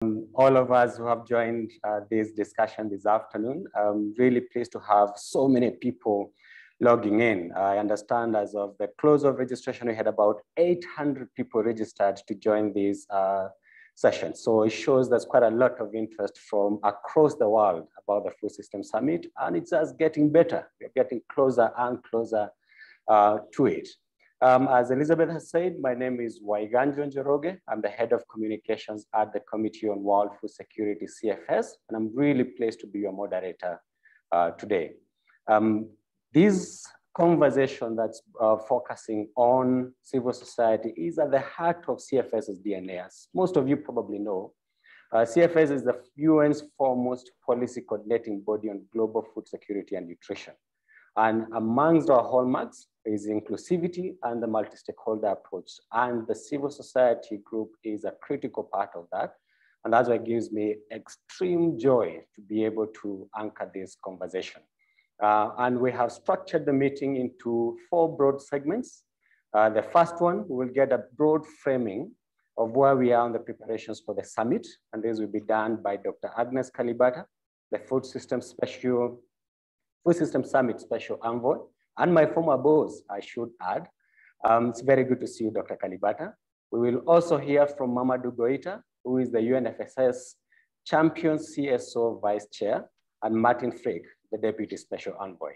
All of us who have joined this discussion this afternoon. I'm really pleased to have so many people logging in. I understand as of the close of registration, we had about 800 people registered to join this session. So it shows there's quite a lot of interest from across the world about the Food System Summit, and it's just getting better. We're getting closer and closer to it. As Elizabeth has said, my name is Waiganjo Njoroge. I'm the head of communications at the Committee on World Food Security, CFS, and I'm really pleased to be your moderator today. This conversation that's focusing on civil society is at the heart of CFS's DNA. As most of you probably know, CFS is the UN's foremost policy coordinating body on global food security and nutrition. And amongst our hallmarks is inclusivity and the multi-stakeholder approach. And the civil society group is a critical part of that. And that's why it gives me extreme joy to be able to anchor this conversation. And we have structured the meeting into 4 broad segments. The first one, we will get a broad framing of where we are on the preparations for the summit. And this will be done by Dr. Agnes Kalibata, the Food System Summit Special Envoy, and my former boss, I should add. It's very good to see you, Dr. Kalibata. We will also hear from Mamadou Goita, who is the UNFSS Champion CSO Vice Chair, and Martin Frick, the Deputy Special Envoy.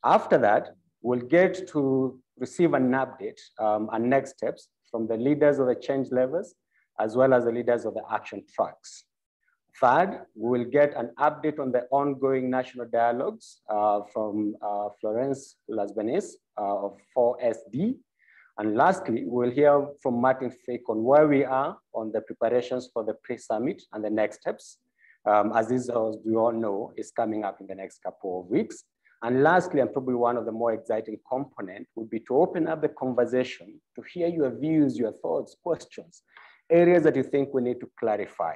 After that, we'll get to receive an update and next steps from the leaders of the change levels, as well as the leaders of the action tracks. Third, we will get an update on the ongoing national dialogues from Florence Lasbenes of 4SD. And lastly, we'll hear from Martin Frick on where we are on the preparations for the pre-summit and the next steps, as this, as we all know, is coming up in the next couple of weeks. And lastly, and probably one of the more exciting components would be to open up the conversation to hear your views, your thoughts, questions, areas that you think we need to clarify.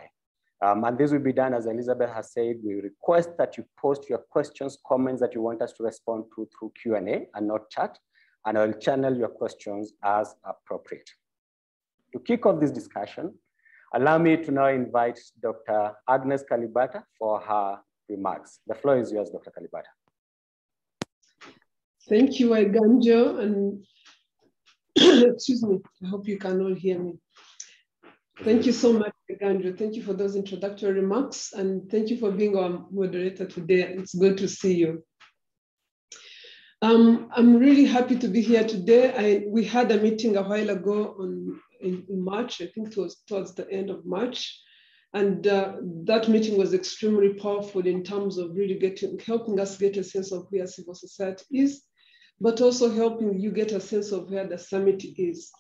And this will be done, as Elizabeth has said. We request that you post your questions, comments that you want us to respond to through Q&A and not chat, and I'll channel your questions as appropriate. To kick off this discussion, allow me to now invite Dr. Agnes Kalibata for her remarks. The floor is yours, Dr. Kalibata. Thank you, Waiganjo, and excuse me, I hope you can all hear me. Thank you so much, Waiganjo. Thank you for those introductory remarks, and thank you for being our moderator today. It's good to see you. I'm really happy to be here today. We had a meeting a while ago in March. I think it was towards the end of March. And that meeting was extremely powerful in terms of really helping us get a sense of where civil society is, but also helping you get a sense of where the summit is.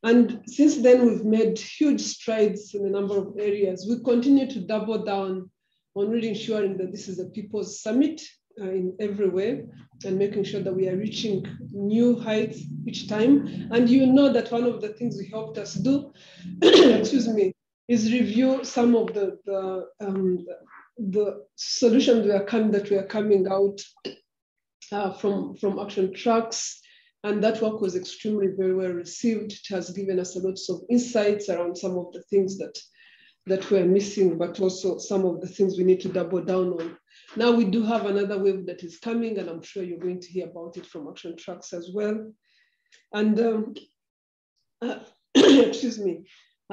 And since then, we've made huge strides in a number of areas. We continue to double down on really ensuring that this is a people's summit in every way, and making sure that we are reaching new heights each time. And you know that one of the things we helped us do, excuse me, is review some of the solutions that we are coming out from action tracks. And that work was extremely very well received. It has given us a lot of insights around some of the things that we're missing, but also some of the things we need to double down on. Now we do have another wave that is coming, and I'm sure you're going to hear about it from action tracks as well. And excuse me,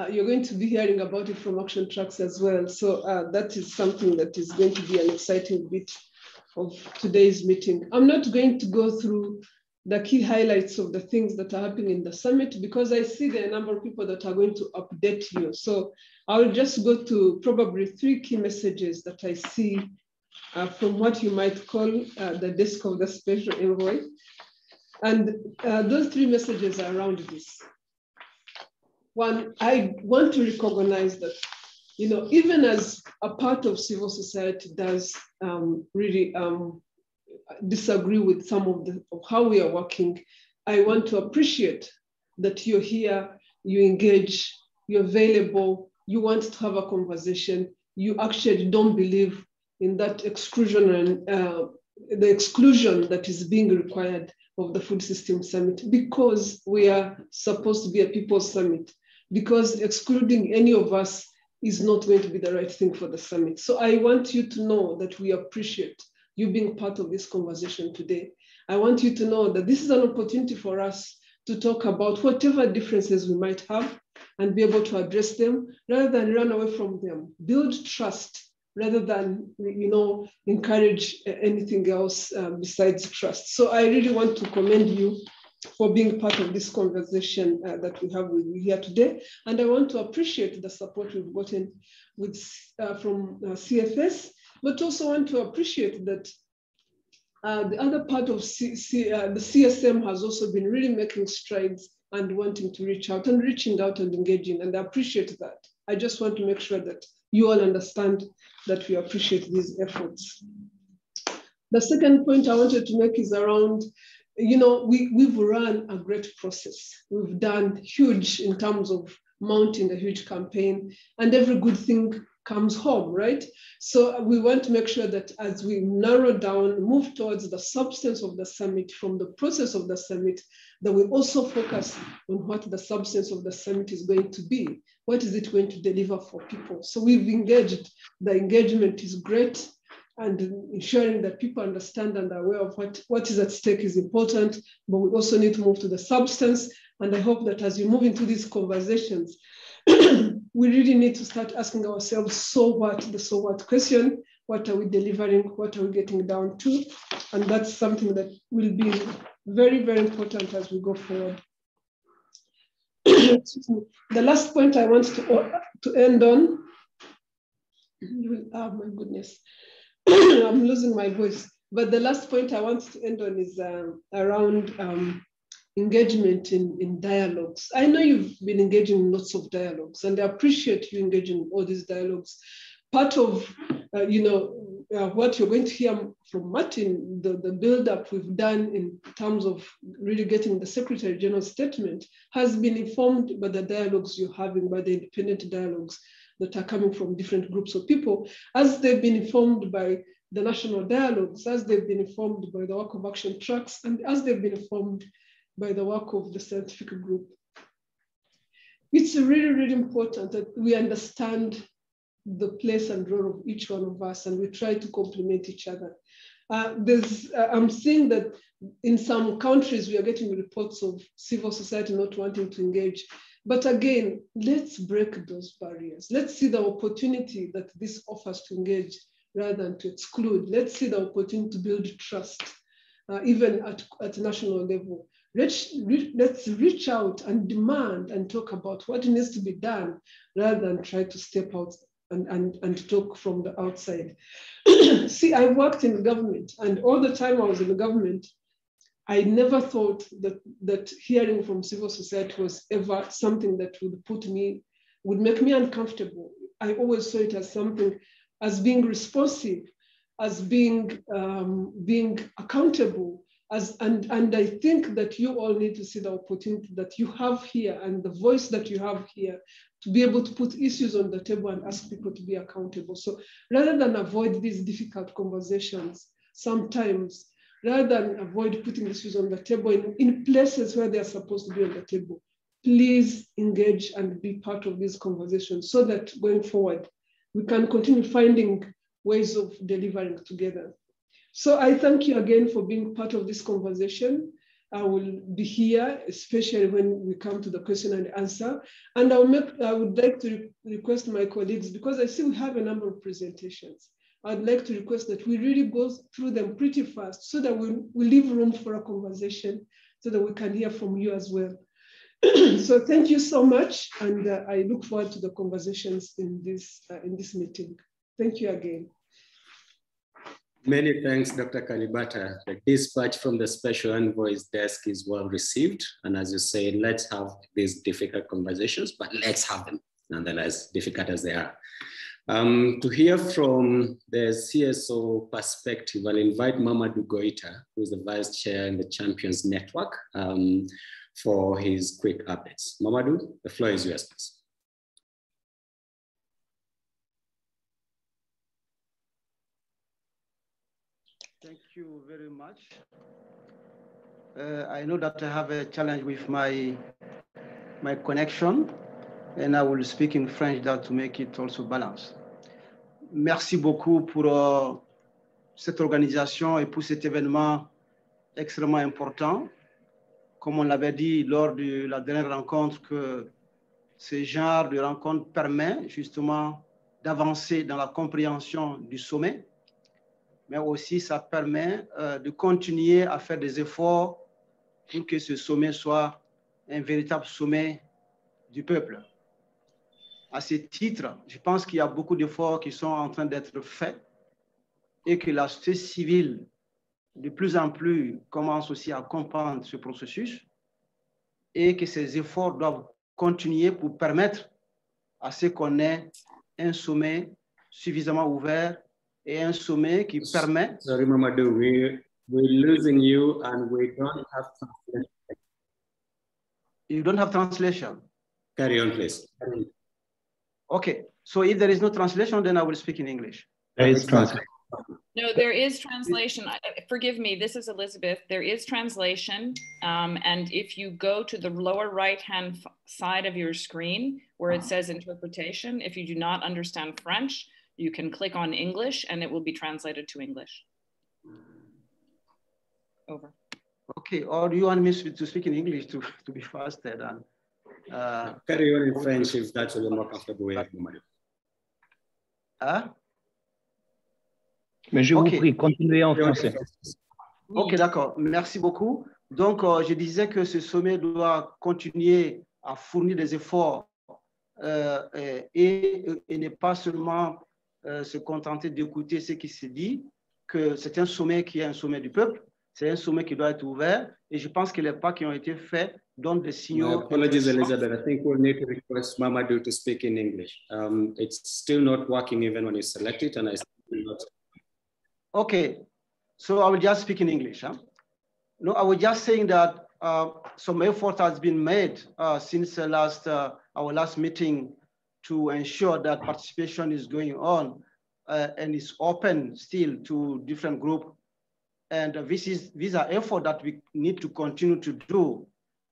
you're going to be hearing about it from action tracks as well. So that is something that is going to be an exciting bit of today's meeting. I'm not going to go through the key highlights of the things that are happening in the summit, because I see there are a number of people that are going to update you. So I'll just go to probably 3 key messages that I see from what you might call the desk of the special envoy. And those 3 messages are around this. One, I want to recognize that, you know, even as a part of civil society does really disagree with some of how we are working, I want to appreciate that you're here, you engage, you're available, you want to have a conversation, you actually don't believe in that exclusion and the exclusion that is being required of the Food System Summit, because we are supposed to be a people's summit, because excluding any of us is not going to be the right thing for the summit. So I want you to know that we appreciate you being part of this conversation today. I want you to know that this is an opportunity for us to talk about whatever differences we might have and be able to address them rather than run away from them. Build trust rather than, you know, encourage anything else besides trust. So I really want to commend you for being part of this conversation that we have with you here today. And I want to appreciate the support we've gotten with, from CFS, but also want to appreciate that the other part of the CSM has also been really making strides and wanting to reach out and reaching out and engaging, and I appreciate that. I just want to make sure that you all understand that we appreciate these efforts. The second point I wanted to make is around, you know, we've run a great process. We've done huge in terms of mounting a huge campaign, and every good thing comes home, right? So we want to make sure that as we narrow down, move towards the substance of the summit from the process of the summit, that we also focus on what the substance of the summit is going to be. What is it going to deliver for people? So we've engaged, the engagement is great, and ensuring that people understand and are aware of what is at stake is important, but we also need to move to the substance. And I hope that as you move into these conversations, we really need to start asking ourselves, so what, the so what question, what are we delivering, what are we getting down to? And that's something that will be very, very important as we go forward. The last point I want to end on, oh my goodness, I'm losing my voice. But the last point I want to end on is around engagement in dialogues. I know you've been engaging in lots of dialogues, and I appreciate you engaging in all these dialogues. Part of what you're going to hear from Martin, the build-up we've done in terms of really getting the Secretary General's statement has been informed by the dialogues you're having, by the independent dialogues that are coming from different groups of people, as they've been informed by the national dialogues, as they've been informed by the work of action tracks, and as they've been informed by the work of the scientific group. It's really, really important that we understand the place and role of each one of us, and we try to complement each other. I'm seeing that in some countries, we are getting reports of civil society not wanting to engage. But again, let's break those barriers. Let's see the opportunity that this offers to engage rather than to exclude. Let's see the opportunity to build trust, even at national level. Let's reach out and demand and talk about what needs to be done rather than try to step out and talk from the outside. See, I worked in government, and all the time I was in the government, I never thought that hearing from civil society was ever something that would make me uncomfortable. I always saw it as something, as being responsive, as being accountable, and I think that you all need to see the opportunity that you have here and the voice that you have here to be able to put issues on the table and ask people to be accountable. So rather than avoid these difficult conversations, sometimes, rather than avoid putting issues on the table in places where they are supposed to be on the table, please engage and be part of these conversations so that going forward, we can continue finding ways of delivering together. So I thank you again for being part of this conversation. I will be here, especially when we come to the question and answer. And I would like to request my colleagues, because I see we have a number of presentations, I'd like to request that we really go through them pretty fast so that we leave room for a conversation so that we can hear from you as well. So thank you so much. And I look forward to the conversations in this meeting. Thank you again. Many thanks, Dr. Kalibata. The dispatch from the Special Envoy's desk is well received. And as you say, let's have these difficult conversations, but let's have them nonetheless, difficult as they are. To hear from the CSO perspective, I'll invite Mamadou Goita, who is the Vice Chair in the Champions Network, for his quick updates. Mamadou, the floor is yours, please. Thank you very much. I know that I have a challenge with my connection. and I will speak in French that to make it also balanced. Merci beaucoup pour cette organisation et pour cet événement extrêmement important. Comme on l'avait dit lors de la dernière rencontre, que ce genre de rencontre permet justement d'avancer dans la compréhension du sommet, mais aussi ça permet de continuer à faire des efforts pour que ce sommet soit un véritable sommet du peuple. À ce titre, je pense qu'il y a beaucoup d'efforts qui sont en train d'être faits et que la société civile, de plus en plus, commence aussi à comprendre ce processus et que ces efforts doivent continuer pour permettre à ce qu'on ait un sommet suffisamment ouvert et un sommet qui permet... Sorry, Mamadou, we're losing you and we don't have translation. You don't have translation? Carry on, please. Okay, so if there is no translation, then I will speak in English. There is translation. No, there is translation. Forgive me, this is Elizabeth. There is translation. And if you go to the lower right-hand side of your screen where it says interpretation, if you do not understand French, you can click on English and it will be translated to English. Over. Okay, or do you want me to speak in English to be faster than... Carry on in French if that's what you're more comfortable with. Hein? Mais je vous prie, continuez en français. Ok, d'accord. Merci beaucoup. Donc, je disais que ce sommet doit continuer à fournir des efforts et ne pas seulement se contenter d'écouter ce qui se dit, que c'est un sommet qui est un sommet du peuple, c'est un sommet qui doit être ouvert, et je pense que les pas qui ont été faits donnent des signaux. Apologies, Elizabeth. I think we'll need to request Mamadou to speak in English. It's still not working even when you select it, and I still not. Okay, so I will just speak in English. Huh? No, I was just saying that some effort has been made since our last meeting to ensure that participation is going on and is open still to different groups. And these are efforts that we need to continue to do,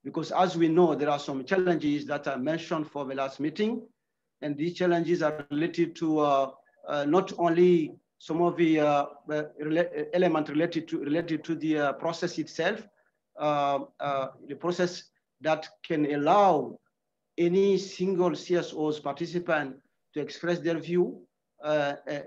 because as we know, there are some challenges that I mentioned for the last meeting. And these challenges are related to not only some of the elements related to the process itself, the process that can allow any single CSO's participant to express their view,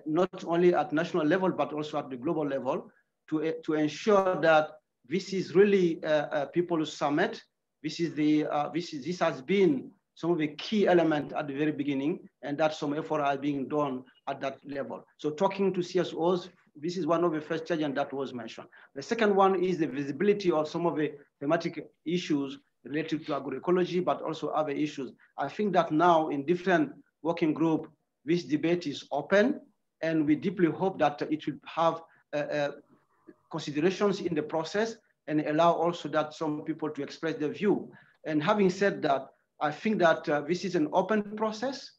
not only at national level, but also at the global level, to ensure that this is really a People's Summit. This has been some of the key elements at the very beginning, and that some effort are being done at that level. So talking to CSOs, this is one of the first challenges that was mentioned. The second one is the visibility of some of the thematic issues related to agroecology, but also other issues. I think that now in different working groups, this debate is open, and we deeply hope that it will have considerations in the process and allow also that some people to express their view. And having said that, I think that this is an open process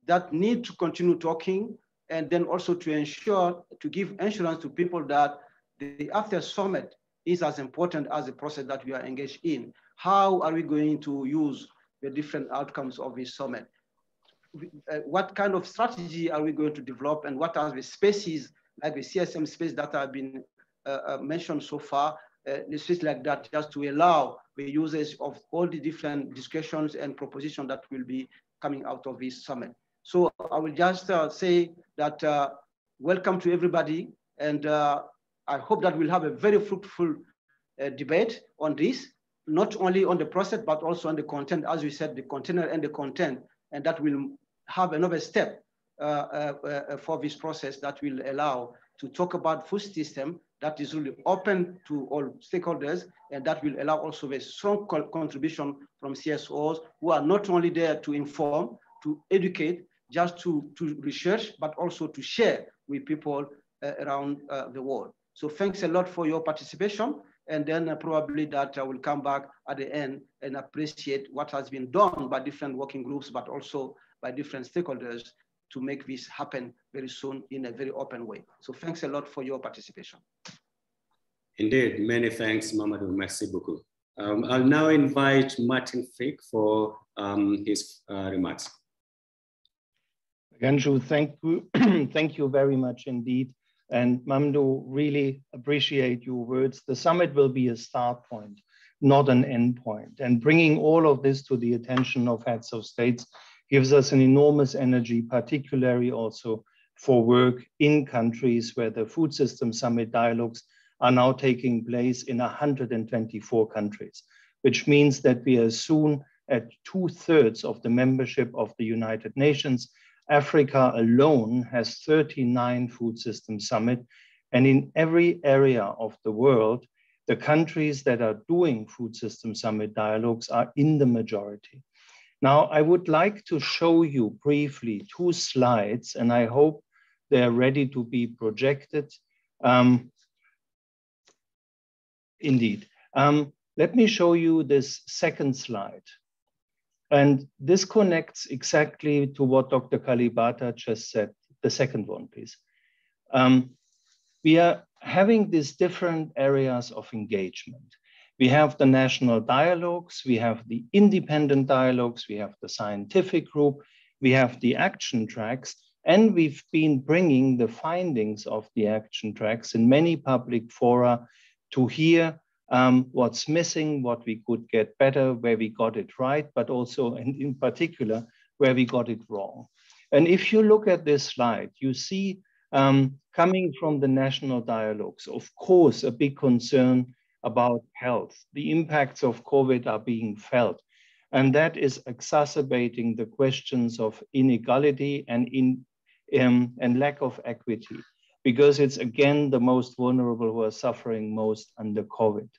that need to continue talking, and then also to ensure, to give assurance to people that the after summit is as important as the process that we are engaged in. How are we going to use the different outcomes of this summit? What kind of strategy are we going to develop, and what are the spaces, like the CSM space that have been mentioned so far, the space like that, just to allow the users of all the different discussions and propositions that will be coming out of this summit. So I will just say that welcome to everybody, and I hope that we'll have a very fruitful debate on this, not only on the process, but also on the content, as we said, the container and the content, and that will have another step for this process that will allow to talk about food system that is really open to all stakeholders, and that will allow also a strong contribution from CSOs who are not only there to inform, to educate, just to research, but also to share with people around the world. So thanks a lot for your participation, and then probably that I will come back at the end and appreciate what has been done by different working groups, but also by different stakeholders to make this happen very soon in a very open way. So thanks a lot for your participation. Indeed, many thanks, Mamadou. Merci beaucoup. I'll now invite Martin Frick for his remarks. Ganju, thank you. Thank you very much indeed. And Mamdouh, really appreciate your words. The summit will be a start point, not an end point. And bringing all of this to the attention of heads of states gives us an enormous energy, particularly also for work in countries where the Food System Summit dialogues are now taking place in 124 countries, which means that we are soon at 2/3 of the membership of the United Nations. Africa alone has 39 Food System Summit, and in every area of the world, the countries that are doing Food System Summit dialogues are in the majority. Now, I would like to show you briefly 2 slides, and I hope they're ready to be projected. Indeed. Let me show you this second slide. And this connects exactly to what Dr. Kalibata just said. The second one, please. We are having these different areas of engagement. We have the national dialogues, we have the independent dialogues, we have the scientific group, we have the action tracks, and we've been bringing the findings of the action tracks in many public fora to hear what's missing, what we could get better, where we got it right, but also, and in particular, where we got it wrong. And if you look at this slide, you see coming from the national dialogues, of course, a big concern about health. The impacts of COVID are being felt, and that is exacerbating the questions of inequality and lack of equity, because it's again the most vulnerable who are suffering most under COVID.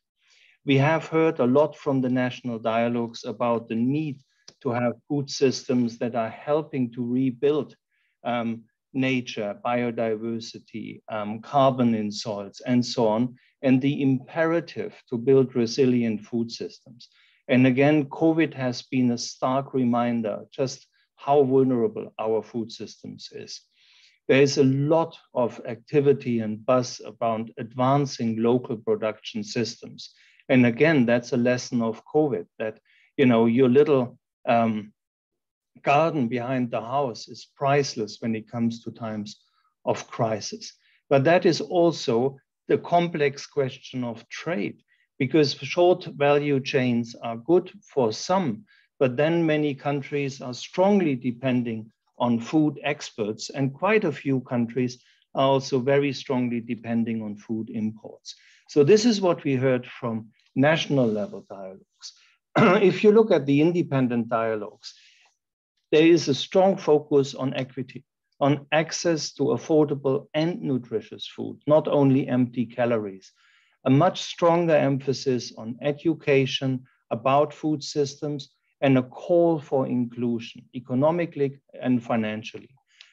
We have heard a lot from the national dialogues about the need to have food systems that are helping to rebuild nature, biodiversity, carbon in soils, and so on, and the imperative to build resilient food systems. And again, COVID has been a stark reminder just how vulnerable our food systems is. There is a lot of activity and buzz around advancing local production systems. And again, that's a lesson of COVID, that your little garden behind the house is priceless when it comes to times of crisis. But that is also the complex question of trade, because short value chains are good for some, but then many countries are strongly depending on food exports, and quite a few countries are also very strongly depending on food imports. So this is what we heard from national level dialogues. If you look at the independent dialogues, there is a strong focus on equity, on access to affordable and nutritious food, not only empty calories. A much stronger emphasis on education about food systems, and a call for inclusion, economically and financially,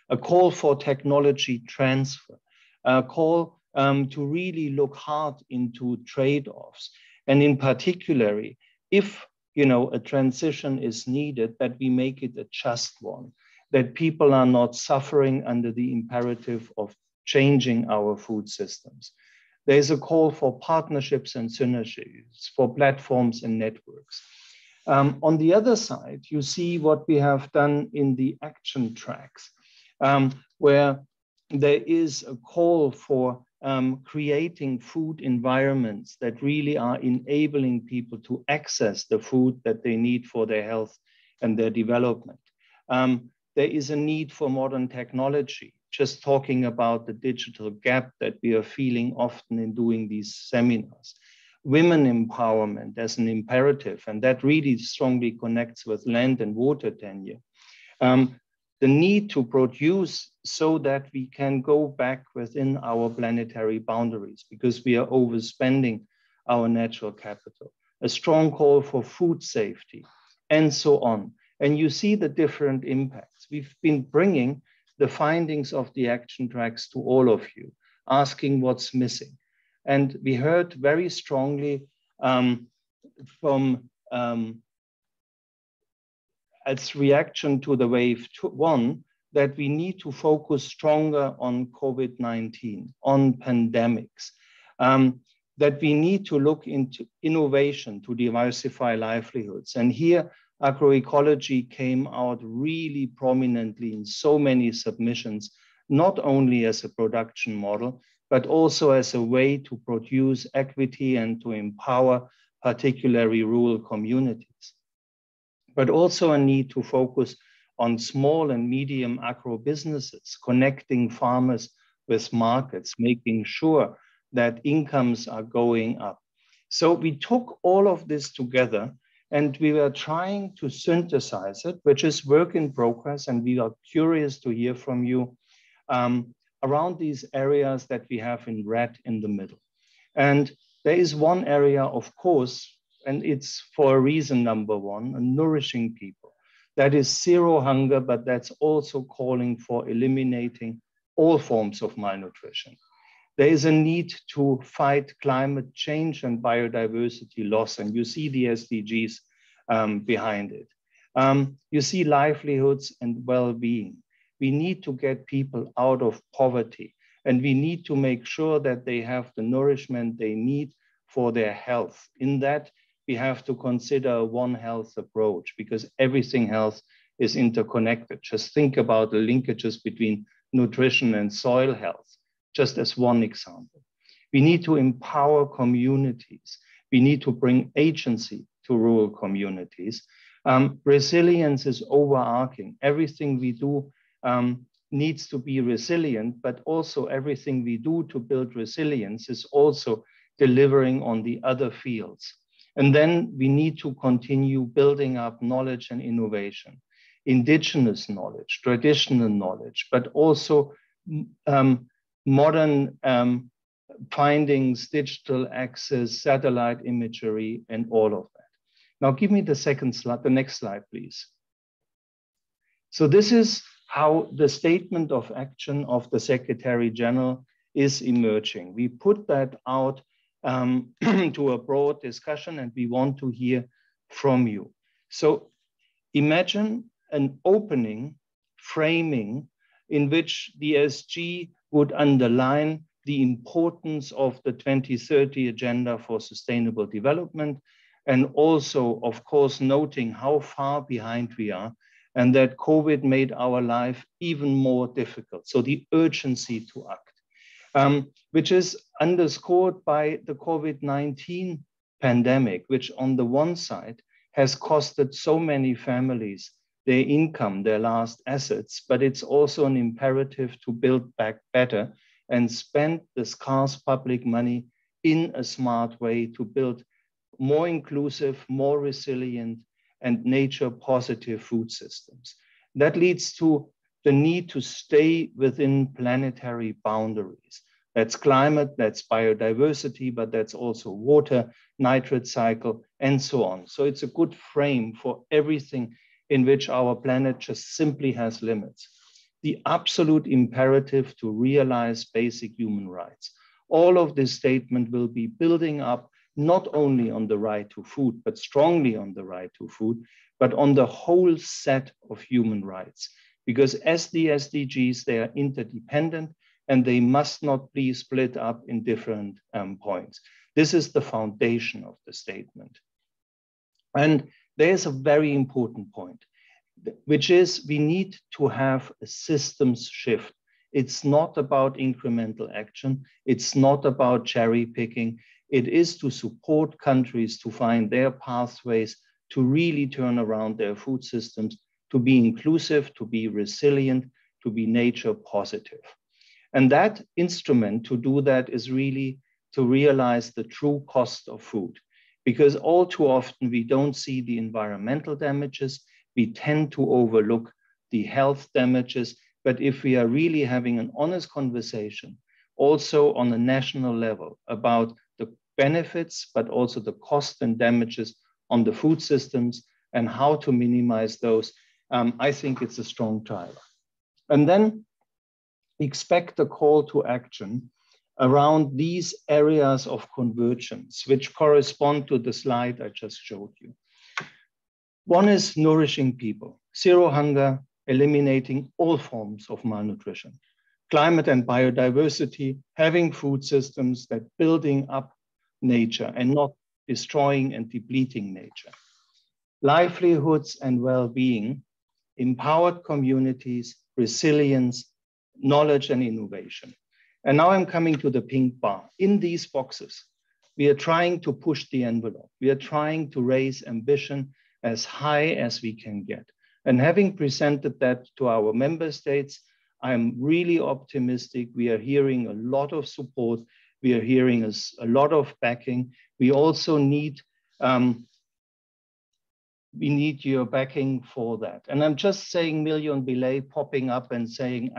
a call for technology transfer, a call to really look hard into trade-offs. And in particular, if a transition is needed, that we make it a just one, that people are not suffering under the imperative of changing our food systems. There's a call for partnerships and synergies, for platforms and networks. On the other side, you see what we have done in the action tracks, where there is a call for creating food environments that really are enabling people to access the food that they need for their health and their development. There is a need for modern technology, just talking about the digital gap that we are feeling often in doing these seminars. Women empowerment as an imperative, and that really strongly connects with land and water tenure. The need to produce so that we can go back within our planetary boundaries, because we are overspending our natural capital. A strong call for food safety, and so on. And you see the different impacts. We've been bringing the findings of the action tracks to all of you, asking what's missing. And we heard very strongly from as reaction to the wave 1, that we need to focus stronger on COVID-19, on pandemics. that we need to look into innovation to diversify livelihoods. And here, agroecology came out really prominently in so many submissions, not only as a production model, but also as a way to produce equity and to empower particularly rural communities. But also a need to focus on small and medium agro businesses, connecting farmers with markets, making sure that incomes are going up. So we took all of this together and we were trying to synthesize it, which is work in progress. And we are curious to hear from you around these areas that we have in red in the middle. And there is one area, of course, and it's for a reason, number one, nourishing people. That is zero hunger, but that's also calling for eliminating all forms of malnutrition. There is a need to fight climate change and biodiversity loss, and you see the SDGs behind it. You see livelihoods and well-being. We need to get people out of poverty, and we need to make sure that they have the nourishment they need for their health. In that, we have to consider a One Health approach, because everything health is interconnected. Just think about the linkages between nutrition and soil health, just as one example. We need to empower communities. We need to bring agency to rural communities. Resilience is overarching. Everything we do needs to be resilient, but also everything we do to build resilience is also delivering on the other fields. And then we need to continue building up knowledge and innovation, indigenous knowledge, traditional knowledge, but also modern findings, digital access, satellite imagery, and all of that. Now give me the second slide, the next slide, please. So this is how the statement of action of the Secretary General is emerging. We put that out to a broad discussion, and we want to hear from you. So imagine an opening framing in which the SG would underline the importance of the 2030 Agenda for Sustainable Development, and also, of course, noting how far behind we are and that COVID made our life even more difficult. So the urgency to act, which is underscored by the COVID-19 pandemic, which on the one side has costed so many families their income, their last assets, but it's also an imperative to build back better and spend the scarce public money in a smart way to build more inclusive, more resilient, and nature-positive food systems. That leads to the need to stay within planetary boundaries. That's climate, that's biodiversity, but that's also water, nitrate cycle, and so on. So it's a good frame for everything in which our planet just simply has limits. The absolute imperative to realize basic human rights. All of this statement will be building up not only on the right to food, but strongly on the right to food, but on the whole set of human rights. Because as the SDGs, they are interdependent and they must not be split up in different points. This is the foundation of the statement. And there's a very important point, which is we need to have a systems shift. It's not about incremental action. It's not about cherry picking. It is to support countries to find their pathways to really turn around their food systems, to be inclusive, to be resilient, to be nature positive. And that instrument to do that is really to realize the true cost of food, because all too often we don't see the environmental damages. We tend to overlook the health damages. But if we are really having an honest conversation, also on a national level about the benefits, but also the cost and damages on the food systems and how to minimize those, I think it's a strong driver. And then expect a call to action around these areas of convergence, which correspond to the slide I just showed you. One is nourishing people, zero hunger, eliminating all forms of malnutrition, climate and biodiversity, having food systems that building up nature and not destroying and depleting nature. Livelihoods and well-being, empowered communities, resilience, knowledge and innovation. And now I'm coming to the pink bar. In these boxes, we are trying to push the envelope. We are trying to raise ambition as high as we can get. And having presented that to our member states, I'm really optimistic. We are hearing a lot of support. We are hearing a lot of backing. We also need your backing for that. And I'm just saying million belay popping up and saying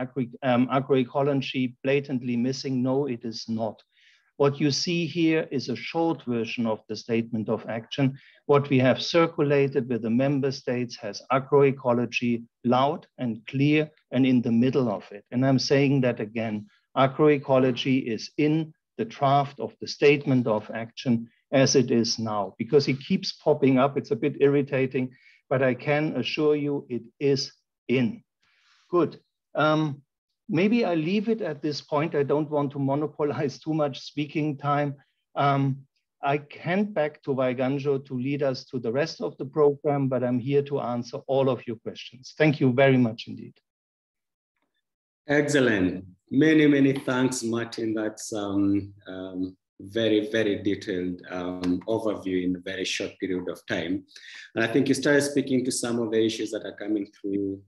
agroecology blatantly missing. No, it is not. What you see here is a short version of the statement of action. What we have circulated with the member states has agroecology loud and clear and in the middle of it. And I'm saying that again, agroecology is in the draft of the statement of action as it is now, because it keeps popping up. It's a bit irritating, but I can assure you it is in. Good. Maybe I leave it at this point. I don't want to monopolize too much speaking time. I hand back to Vaiganjo to lead us to the rest of the program, but I'm here to answer all of your questions. Thank you very much indeed. Excellent. Many, many thanks, Martin. That's very, very detailed overview in a very short period of time. And I think you started speaking to some of the issues that are coming through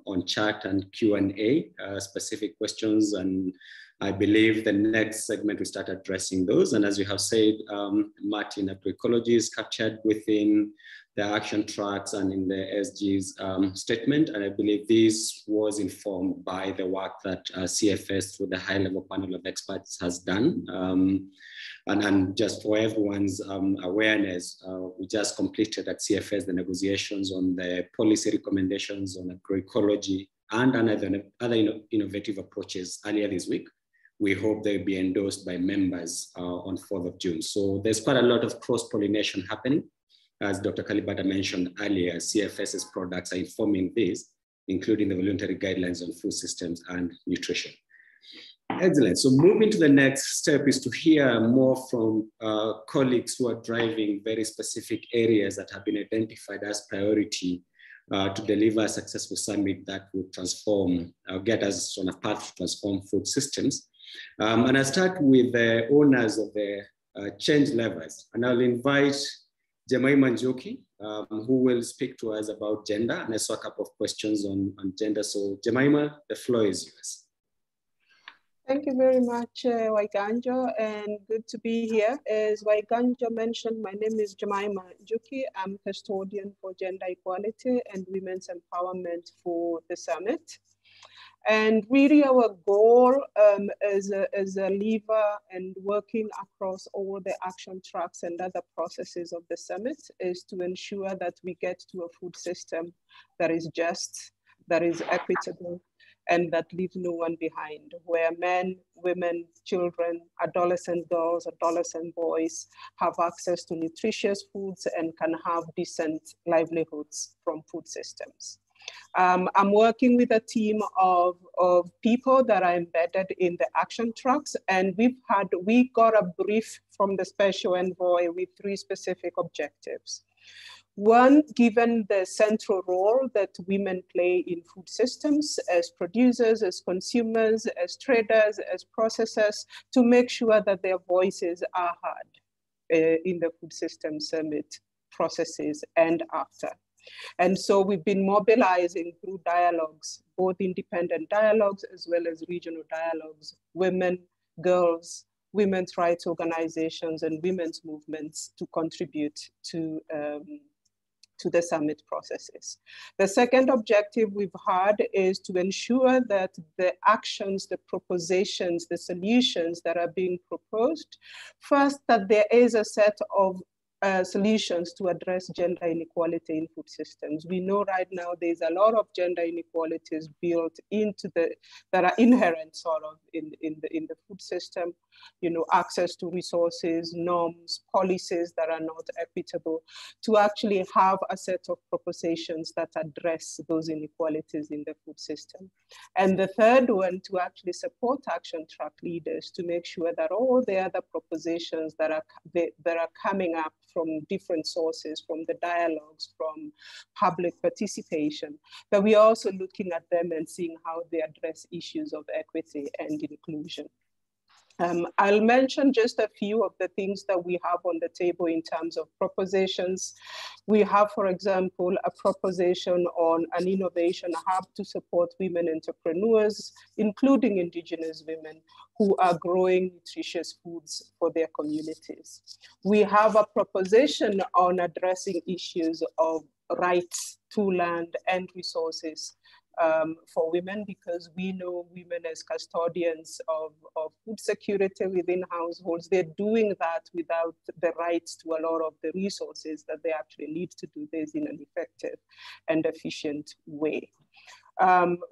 on chat and Q&A, specific questions. And I believe the next segment we start addressing those. And as you have said, Martin, agroecology is captured within the action tracks and in the SG's statement. And I believe this was informed by the work that CFS through the high-level panel of experts has done. And just for everyone's awareness, we just completed at CFS the negotiations on the policy recommendations on agroecology and other innovative approaches earlier this week. We hope they'll be endorsed by members on 4th of June. So there's quite a lot of cross-pollination happening. As Dr. Kalibata mentioned earlier, CFS's products are informing this, including the voluntary guidelines on food systems and nutrition. Excellent. So moving to the next step is to hear more from colleagues who are driving very specific areas that have been identified as priority to deliver a successful summit that will transform, get us on a path to transform food systems. And I start with the owners of the change levers, and I'll invite Jemima Njuki, who will speak to us about gender. And I saw a couple of questions on gender. So Jemima, the floor is yours. Thank you very much, Waiganjo, and good to be here. As Waiganjo mentioned, my name is Jemima Njuki. I'm custodian for gender equality and women's empowerment for the summit. And really our goal as a lever and working across all the action tracks and other processes of the summit is to ensure that we get to a food system that is just, that is equitable, and that leaves no one behind, where men, women, children, adolescent girls, adolescent boys have access to nutritious foods and can have decent livelihoods from food systems. I'm working with a team of people that are embedded in the action tracks, and we got a brief from the special envoy with 3 specific objectives. One, given the central role that women play in food systems as producers, as consumers, as traders, as processors, to make sure that their voices are heard in the food system summit processes and after. And so we've been mobilizing through dialogues, both independent dialogues as well as regional dialogues, women, girls, women's rights organizations, and women's movements to contribute to the summit processes. The second objective we've had is to ensure that the actions, the propositions, the solutions that are being proposed, first, that there is a set of solutions to address gender inequality in food systems. We know right now there's a lot of gender inequalities built into that are inherent sort of in the food system, you know, access to resources, norms, policies that are not equitable, to actually have a set of propositions that address those inequalities in the food system. And the third one, to actually support action track leaders to make sure that all the other propositions that are coming up from different sources, from the dialogues, from public participation, that we are also looking at them and seeing how they address issues of equity and inclusion. I'll mention just a few of the things that we have on the table in terms of propositions. We have, for example, a proposition on an innovation hub to support women entrepreneurs, including Indigenous women who are growing nutritious foods for their communities. We have a proposition on addressing issues of rights to land and resources for women, because we know women as custodians of food security within households, they're doing that without the rights to a lot of the resources that they actually need to do this in an effective and efficient way.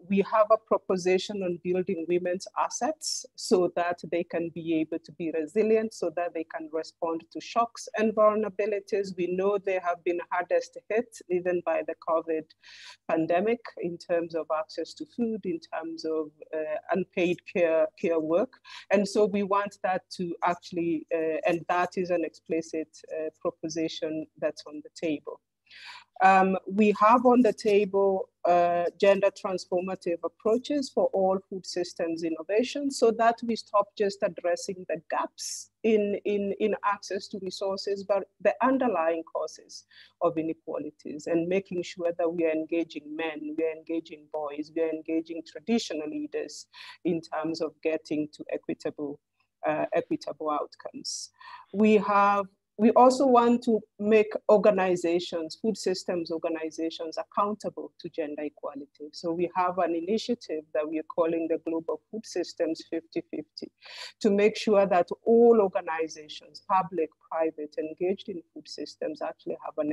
We have a proposition on building women's assets so that they can be able to be resilient, so that they can respond to shocks and vulnerabilities. We know they have been hardest hit even by the COVID pandemic in terms of access to food, in terms of unpaid care work. And so we want that to actually, and that is an explicit proposition that's on the table. We have on the table gender transformative approaches for all food systems innovation, so that we stop just addressing the gaps in access to resources, but the underlying causes of inequalities, and making sure that we are engaging men, we are engaging boys, we are engaging traditional leaders in terms of getting to equitable outcomes. We also want to make organizations, food systems organizations, accountable to gender equality. So we have an initiative that we are calling the Global Food Systems 50-50, to make sure that all organizations, public, private, engaged in food systems actually have an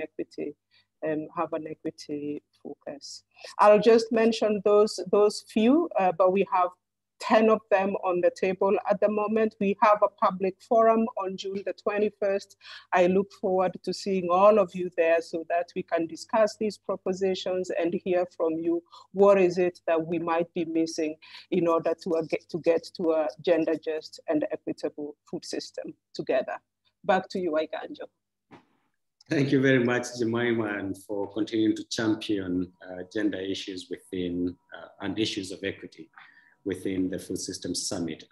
equity focus. I'll just mention those few, but we have 10 of them on the table at the moment. We have a public forum on June the 21st. I look forward to seeing all of you there so that we can discuss these propositions and hear from you. What is it that we might be missing in order to get to a gender just and equitable food system together? Back to you, Waiganjo. Thank you very much, Jemima, and for continuing to champion gender issues within and issues of equity within the Food Systems Summit.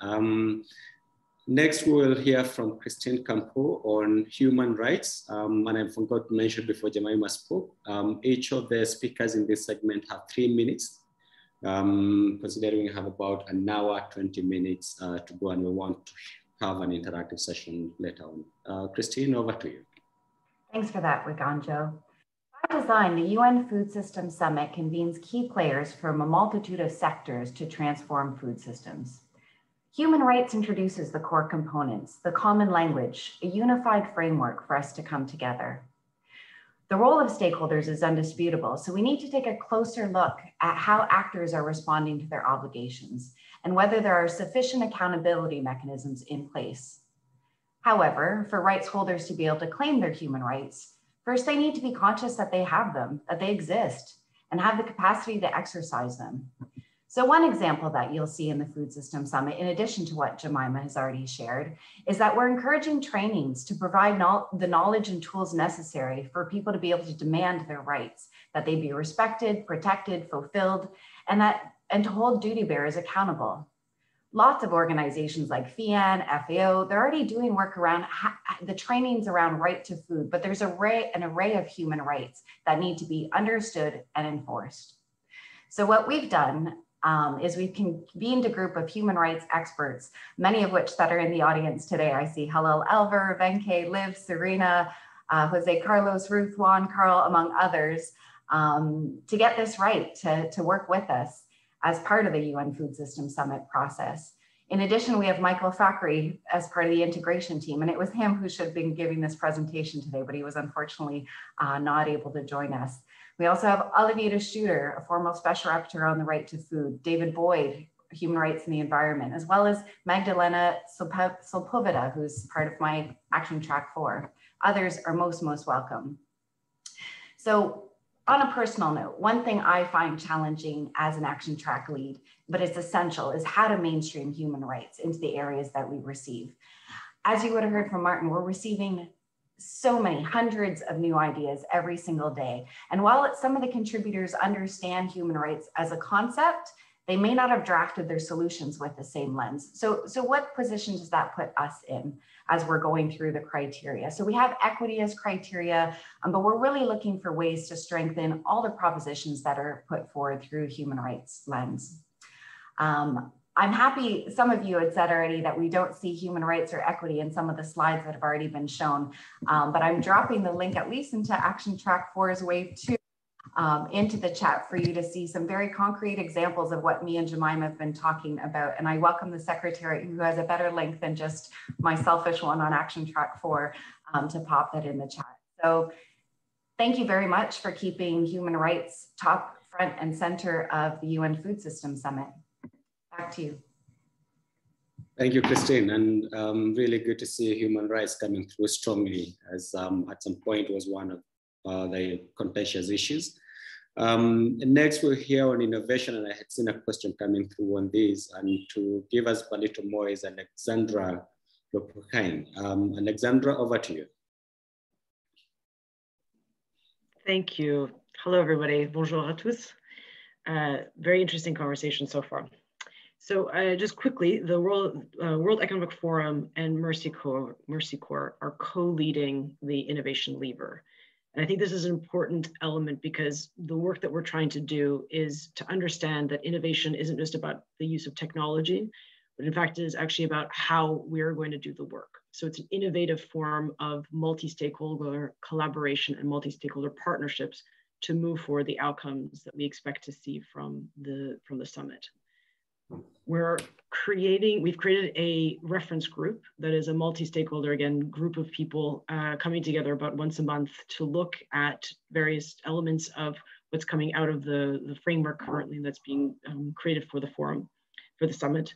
Next, we will hear from Christine Campo on human rights. And I forgot to mention before Jemima spoke, each of the speakers in this segment have 3 minutes, considering we have about an hour, 20 minutes to go, and we want to have an interactive session later on. Christine, over to you. Thanks for that, Wiganjo. By design, the UN Food Systems Summit convenes key players from a multitude of sectors to transform food systems. Human rights introduces the core components, the common language, a unified framework for us to come together. The role of stakeholders is undisputable, so we need to take a closer look at how actors are responding to their obligations and whether there are sufficient accountability mechanisms in place. However, for rights holders to be able to claim their human rights, first, they need to be conscious that they have them, that they exist, and have the capacity to exercise them. So one example that you'll see in the Food Systems Summit, in addition to what Jemima has already shared, is that we're encouraging trainings to provide the knowledge and tools necessary for people to be able to demand their rights, that they be respected, protected, fulfilled, and to hold duty bearers accountable. Lots of organizations like FIAN, FAO, they're already doing work around the trainings around right to food, but there's an array of human rights that need to be understood and enforced. So what we've done is we've convened a group of human rights experts, many of which that are in the audience today. I see Halil Elver, Venke, Liv, Serena, Jose Carlos, Ruth, Juan, Carl, among others, to get this right, to work with us as part of the UN Food Systems Summit process. In addition, we have Michael Thackeray as part of the integration team, and it was him who should have been giving this presentation today, but he was unfortunately not able to join us. We also have Olivia Shooter, a former special rapporteur on the right to food, David Boyd, human rights and the environment, as well as Magdalena Solpovita, who's part of my Action Track 4. Others are most welcome. So on a personal note, one thing I find challenging as an Action Track lead, but it's essential, is how to mainstream human rights into the areas that we receive. As you would have heard from Martin, we're receiving so many hundreds of new ideas every single day. And while some of the contributors understand human rights as a concept, they may not have drafted their solutions with the same lens. So what position does that put us in as we're going through the criteria? So we have equity as criteria, but we're really looking for ways to strengthen all the propositions that are put forward through human rights lens. I'm happy, some of you had said already that we don't see human rights or equity in some of the slides that have already been shown, but I'm dropping the link at least into Action Track 4's Wave 2 into the chat for you to see some very concrete examples of what me and Jemima have been talking about. And I welcome the secretary who has a better link than just my selfish one on Action Track 4 to pop that in the chat. So thank you very much for keeping human rights top, front and center of the UN Food System Summit. Back to you. Thank you, Christine, and really good to see human rights coming through strongly, as at some point was one of the contentious issues. Next, we'll hear on innovation, and I had seen a question coming through on this, and to give us a little more is Alexandra Lopukain. Alexandra, over to you. Thank you. Hello, everybody. Bonjour à tous. Very interesting conversation so far. So just quickly, the World Economic Forum and Mercy Corps are co-leading the innovation lever. And I think this is an important element because the work that we're trying to do is to understand that innovation isn't just about the use of technology, but in fact, it is actually about how we're going to do the work. So it's an innovative form of multi-stakeholder collaboration and multi-stakeholder partnerships to move forward the outcomes that we expect to see from the summit. We've created a reference group that is a multi-stakeholder, again, group of people coming together about once a month to look at various elements of what's coming out of the framework currently that's being created for the forum, for the summit.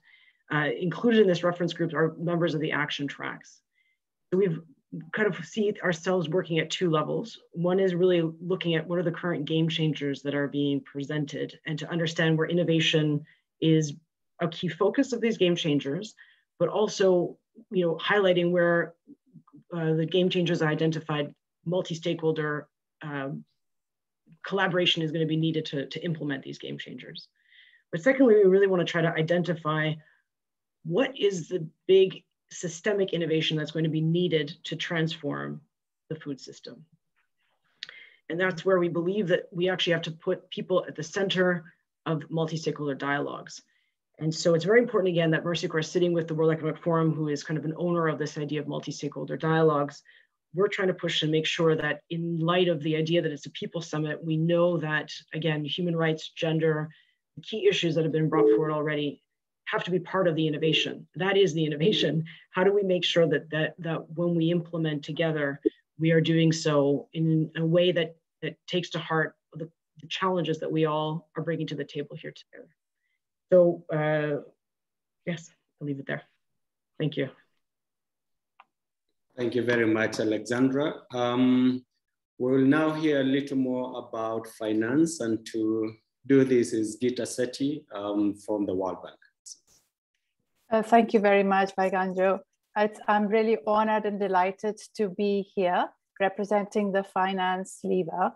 Included in this reference group are members of the action tracks. So we've kind of see ourselves working at two levels. One is really looking at what are the current game changers that are being presented and to understand where innovation is a key focus of these game changers, but also, highlighting where the game changers identified multi-stakeholder collaboration is going to be needed to implement these game changers. But secondly, we really want to try to identify what is the big systemic innovation that's going to be needed to transform the food system. And that's where we believe that we actually have to put people at the center of multi-stakeholder dialogues. And so it's very important, again, that Mercy Corps is sitting with the World Economic Forum, who is kind of an owner of this idea of multi-stakeholder dialogues. We're trying to push and make sure that in light of the idea that it's a people summit, we know that, again, human rights, gender, the key issues that have been brought forward already have to be part of the innovation. That is the innovation. How do we make sure that when we implement together, we are doing so in a way that takes to heart the challenges that we all are bringing to the table here together. So yes, I'll leave it there. Thank you. Thank you very much, Alexandra. We'll now hear a little more about finance, and to do this is Gita Sethi from the World Bank. Thank you very much, Vaiganjo. I'm really honored and delighted to be here representing the finance lever.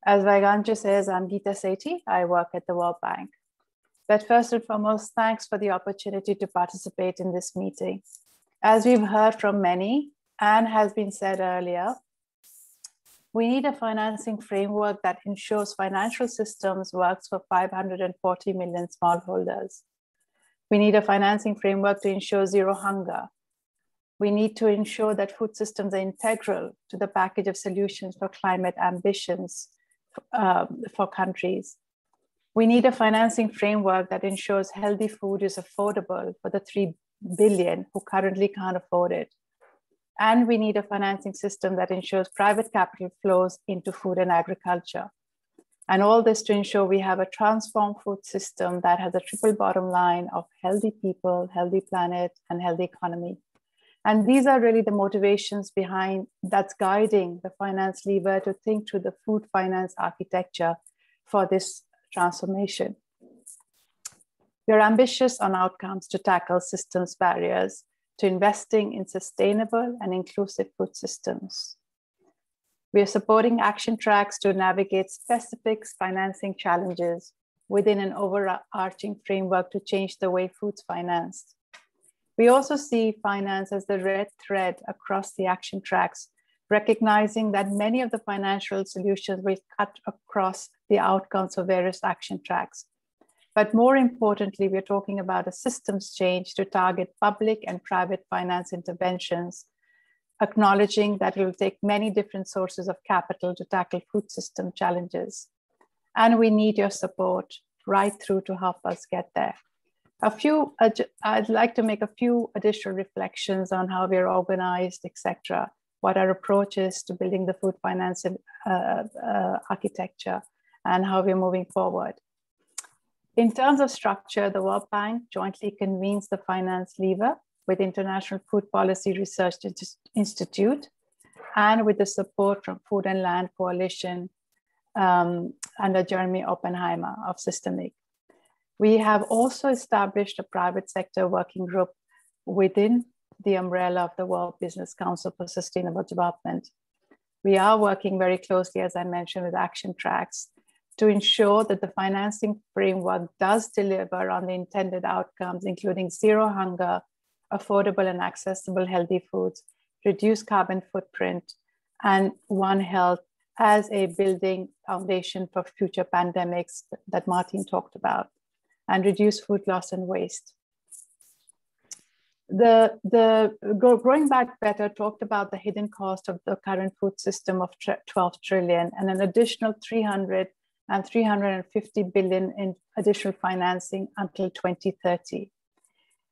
As Vaiganjo says, I'm Gita Sethi. I work at the World Bank. But first and foremost, thanks for the opportunity to participate in this meeting. As we've heard from many, and has been said earlier, we need a financing framework that ensures financial systems works for 540 million smallholders. We need a financing framework to ensure zero hunger. We need to ensure that food systems are integral to the package of solutions for climate ambitions for countries. We need a financing framework that ensures healthy food is affordable for the 3 billion who currently can't afford it. And we need a financing system that ensures private capital flows into food and agriculture. And all this to ensure we have a transformed food system that has a triple bottom line of healthy people, healthy planet, and healthy economy. And these are really the motivations behind that's guiding the finance lever to think through the food finance architecture for this transformation. We're ambitious on outcomes to tackle systems barriers to investing in sustainable and inclusive food systems. We are supporting action tracks to navigate specific financing challenges within an overarching framework to change the way food's financed. We also see finance as the red thread across the action tracks, recognizing that many of the financial solutions will cut across the outcomes of various action tracks. But more importantly, we're talking about a systems change to target public and private finance interventions, acknowledging that it will take many different sources of capital to tackle food system challenges. And we need your support right through to help us get there. I'd like to make a few additional reflections on how we're organized, etc., what our approach is to building the food finance architecture, and how we're moving forward. In terms of structure, the World Bank jointly convenes the finance lever with International Food Policy Research Institute and with the support from Food and Land Coalition under Jeremy Oppenheimer of Systemic. We have also established a private sector working group within the umbrella of the World Business Council for Sustainable Development. We are working very closely, as I mentioned, with action tracks to ensure that the financing framework does deliver on the intended outcomes, including zero hunger, affordable and accessible healthy foods, reduced carbon footprint, and One Health as a building foundation for future pandemics that Martin talked about, and reduce food loss and waste. Growing Back Better talked about the hidden cost of the current food system of 12 trillion and an additional 300 and 350 billion in additional financing until 2030.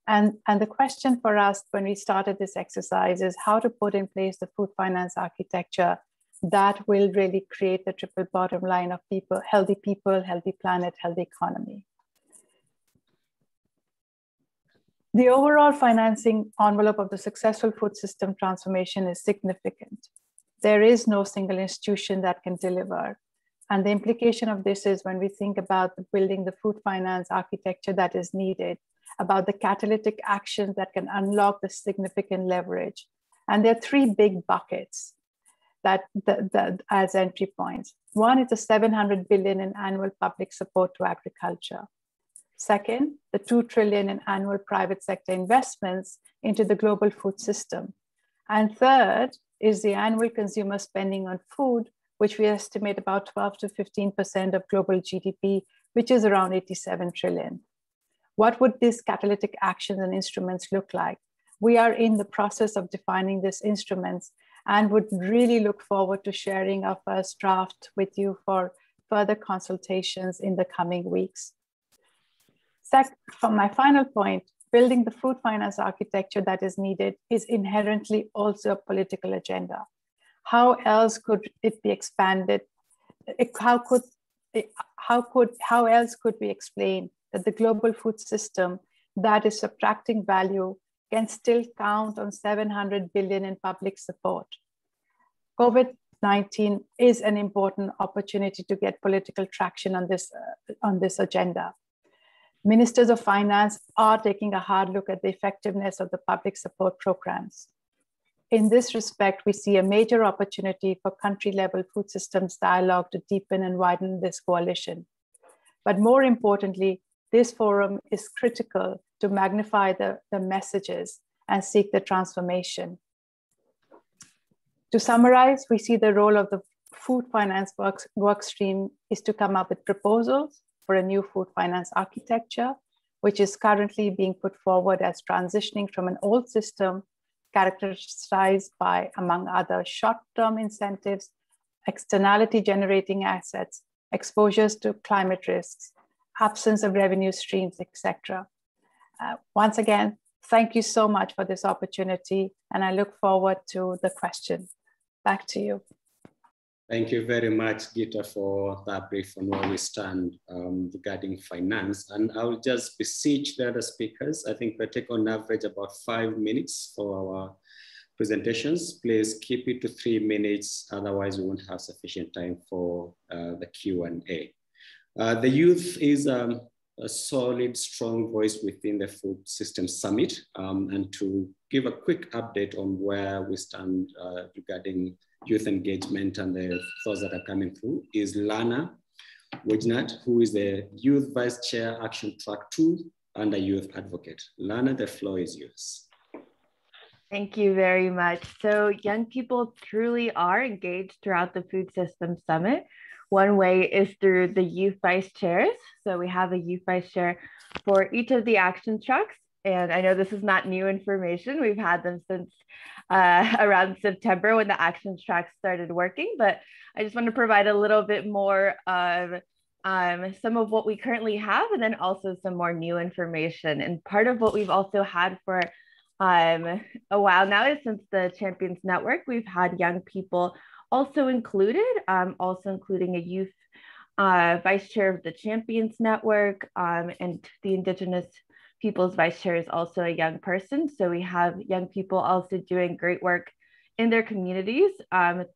And the question for us when we started this exercise is how to put in place the food finance architecture that will really create the triple bottom line of people, healthy planet, healthy economy. The overall financing envelope of the successful food system transformation is significant. There is no single institution that can deliver. And the implication of this is when we think about building the food finance architecture that is needed, about the catalytic actions that can unlock the significant leverage. And there are three big buckets that as entry points. One is the 700 billion in annual public support to agriculture. Second, the 2 trillion in annual private sector investments into the global food system. And third is the annual consumer spending on food, which we estimate about 12 to 15% of global GDP, which is around 87 trillion. What would these catalytic actions and instruments look like? We are in the process of defining these instruments and would really look forward to sharing our first draft with you for further consultations in the coming weeks. From my final point, building the food finance architecture that is needed is inherently also a political agenda. How else could it be expanded? How else could we explain that the global food system that is subtracting value can still count on 700 billion in public support? COVID-19 is an important opportunity to get political traction on this agenda. Ministers of finance are taking a hard look at the effectiveness of the public support programs. In this respect, we see a major opportunity for country-level food systems dialogue to deepen and widen this coalition. But more importantly, this forum is critical to magnify the messages and seek the transformation. To summarize, we see the role of the food finance work stream is to come up with proposals for a new food finance architecture, which is currently being put forward as transitioning from an old system characterized by, among other, short-term incentives, externality generating assets, exposures to climate risks, absence of revenue streams, etc. Once again, thank you so much for this opportunity, and I look forward to the question. Back to you. Thank you very much, Gita, for that brief on where we stand regarding finance. And I'll just beseech the other speakers. I think we'll take on average about 5 minutes for our presentations. Please keep it to 3 minutes, otherwise we won't have sufficient time for the Q&A. The youth is a solid, strong voice within the Food System Summit. And to give a quick update on where we stand regarding youth engagement and the thoughts that are coming through is Lana Wojnat, who is the Youth Vice Chair, Action Track 2, and a youth advocate. Lana, the floor is yours. Thank you very much. So young people truly are engaged throughout the Food System Summit. One way is through the youth vice chairs. So we have a youth vice chair for each of the action tracks. And I know this is not new information. We've had them since around September when the action tracks started working, but I just want to provide a little bit more of some of what we currently have, and then also some more new information. And part of what we've also had for a while now is since the Champions Network, we've had young people also included, also including a youth vice chair of the Champions Network, and the Indigenous People's Vice Chair is also a young person. So we have young people also doing great work in their communities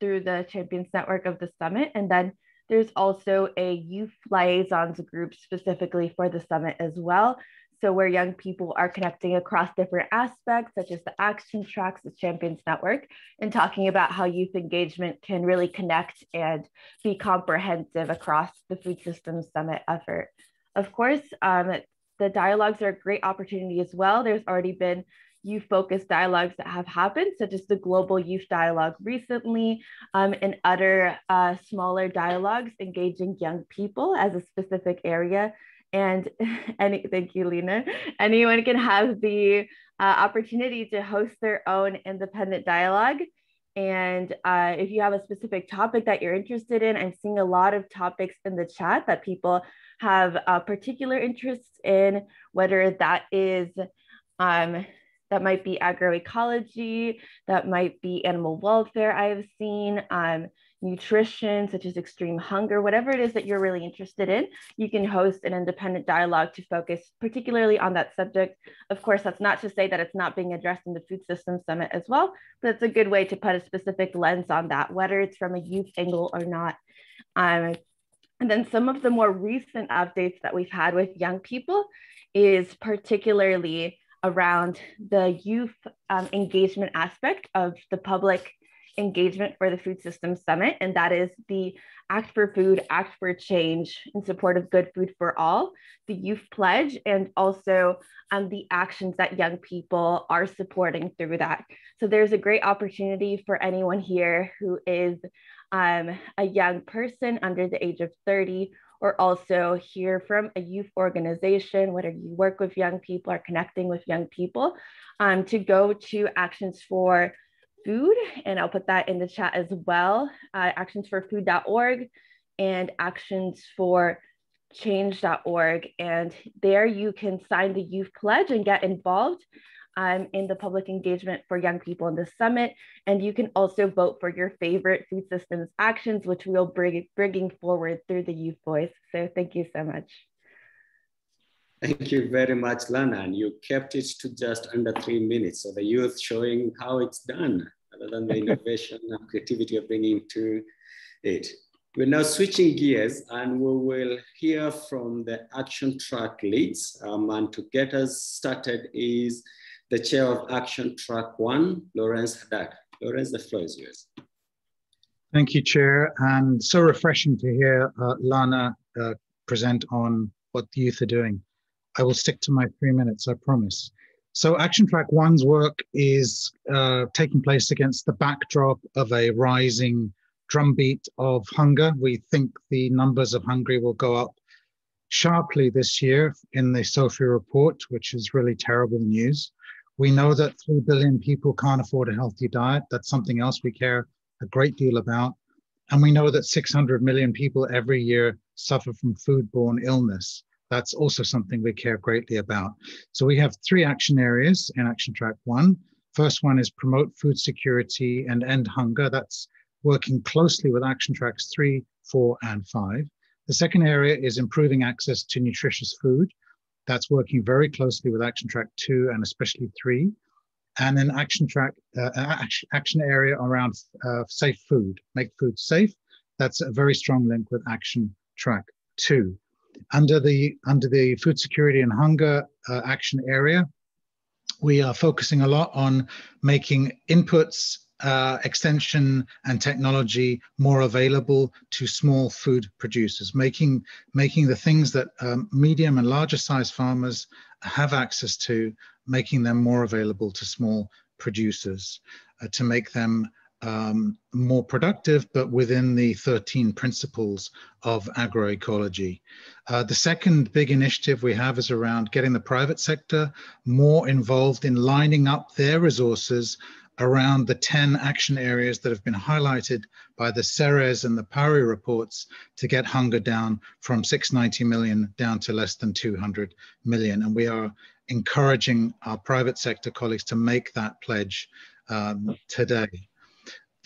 through the Champions Network of the Summit. And then there's also a youth liaisons group specifically for the Summit as well. So where young people are connecting across different aspects, such as the action tracks, the Champions Network, and talking about how youth engagement can really connect and be comprehensive across the Food Systems Summit effort. Of course, the dialogues are a great opportunity as well. There's already been youth-focused dialogues that have happened, such as the Global Youth Dialogue recently, and other smaller dialogues engaging young people as a specific area. And thank you, Lena. Anyone can have the opportunity to host their own independent dialogue. And if you have a specific topic that you're interested in, I'm seeing a lot of topics in the chat that people have particular interests in, whether that is, that might be agroecology, that might be animal welfare I've seen, nutrition, such as extreme hunger, whatever it is that you're really interested in, you can host an independent dialogue to focus particularly on that subject. Of course, that's not to say that it's not being addressed in the Food Systems Summit as well, but it's a good way to put a specific lens on that, whether it's from a youth angle or not. And then some of the more recent updates that we've had with young people is particularly around the youth engagement aspect of the public engagement for the Food Systems Summit, and that is the Act for Food, Act for Change in support of good food for all, the Youth Pledge, and also the actions that young people are supporting through that. So there's a great opportunity for anyone here who is a young person under the age of 30, or also hear from a youth organization, whether you work with young people or connecting with young people, to go to Actions for Food, and I'll put that in the chat as well, actionsforfood.org and actionsforchange.org. And there you can sign the Youth Pledge and get involved in the public engagement for young people in the summit. And you can also vote for your favorite food systems actions, which we'll bringing forward through the Youth Voice. So thank you so much. Thank you very much, Lana. And you kept it to just under 3 minutes. So the youth showing how it's done, other than the innovation and creativity of bringing to it. We're now switching gears and we will hear from the action track leads. And to get us started is the chair of Action Track 1, Lawrence Haddad. Lawrence, the floor is yours. Thank you, Chair. And so refreshing to hear Lana present on what the youth are doing. I will stick to my 3 minutes, I promise. So Action Track 1's work is taking place against the backdrop of a rising drumbeat of hunger. We think the numbers of hungry will go up sharply this year in the SOFI report, which is really terrible news. We know that 3 billion people can't afford a healthy diet. That's something else we care a great deal about. And we know that 600 million people every year suffer from foodborne illness, That's also something we care greatly about. So we have 3 action areas in Action Track 1. First one is promote food security and end hunger. That's working closely with Action Tracks 3, 4, and 5. The second area is improving access to nutritious food. That's working very closely with Action Track 2 and especially 3. And then action area around safe food, make food safe. That's a very strong link with Action Track 2. Under the food security and hunger action area, we are focusing a lot on making inputs, extension and technology more available to small food producers, making the things that medium and larger size farmers have access to, making them more available to small producers, to make them more productive, but within the 13 principles of agroecology. The second big initiative we have is around getting the private sector more involved in lining up their resources around the 10 action areas that have been highlighted by the Ceres and the PARI reports to get hunger down from 690 million down to less than 200 million. And we are encouraging our private sector colleagues to make that pledge today.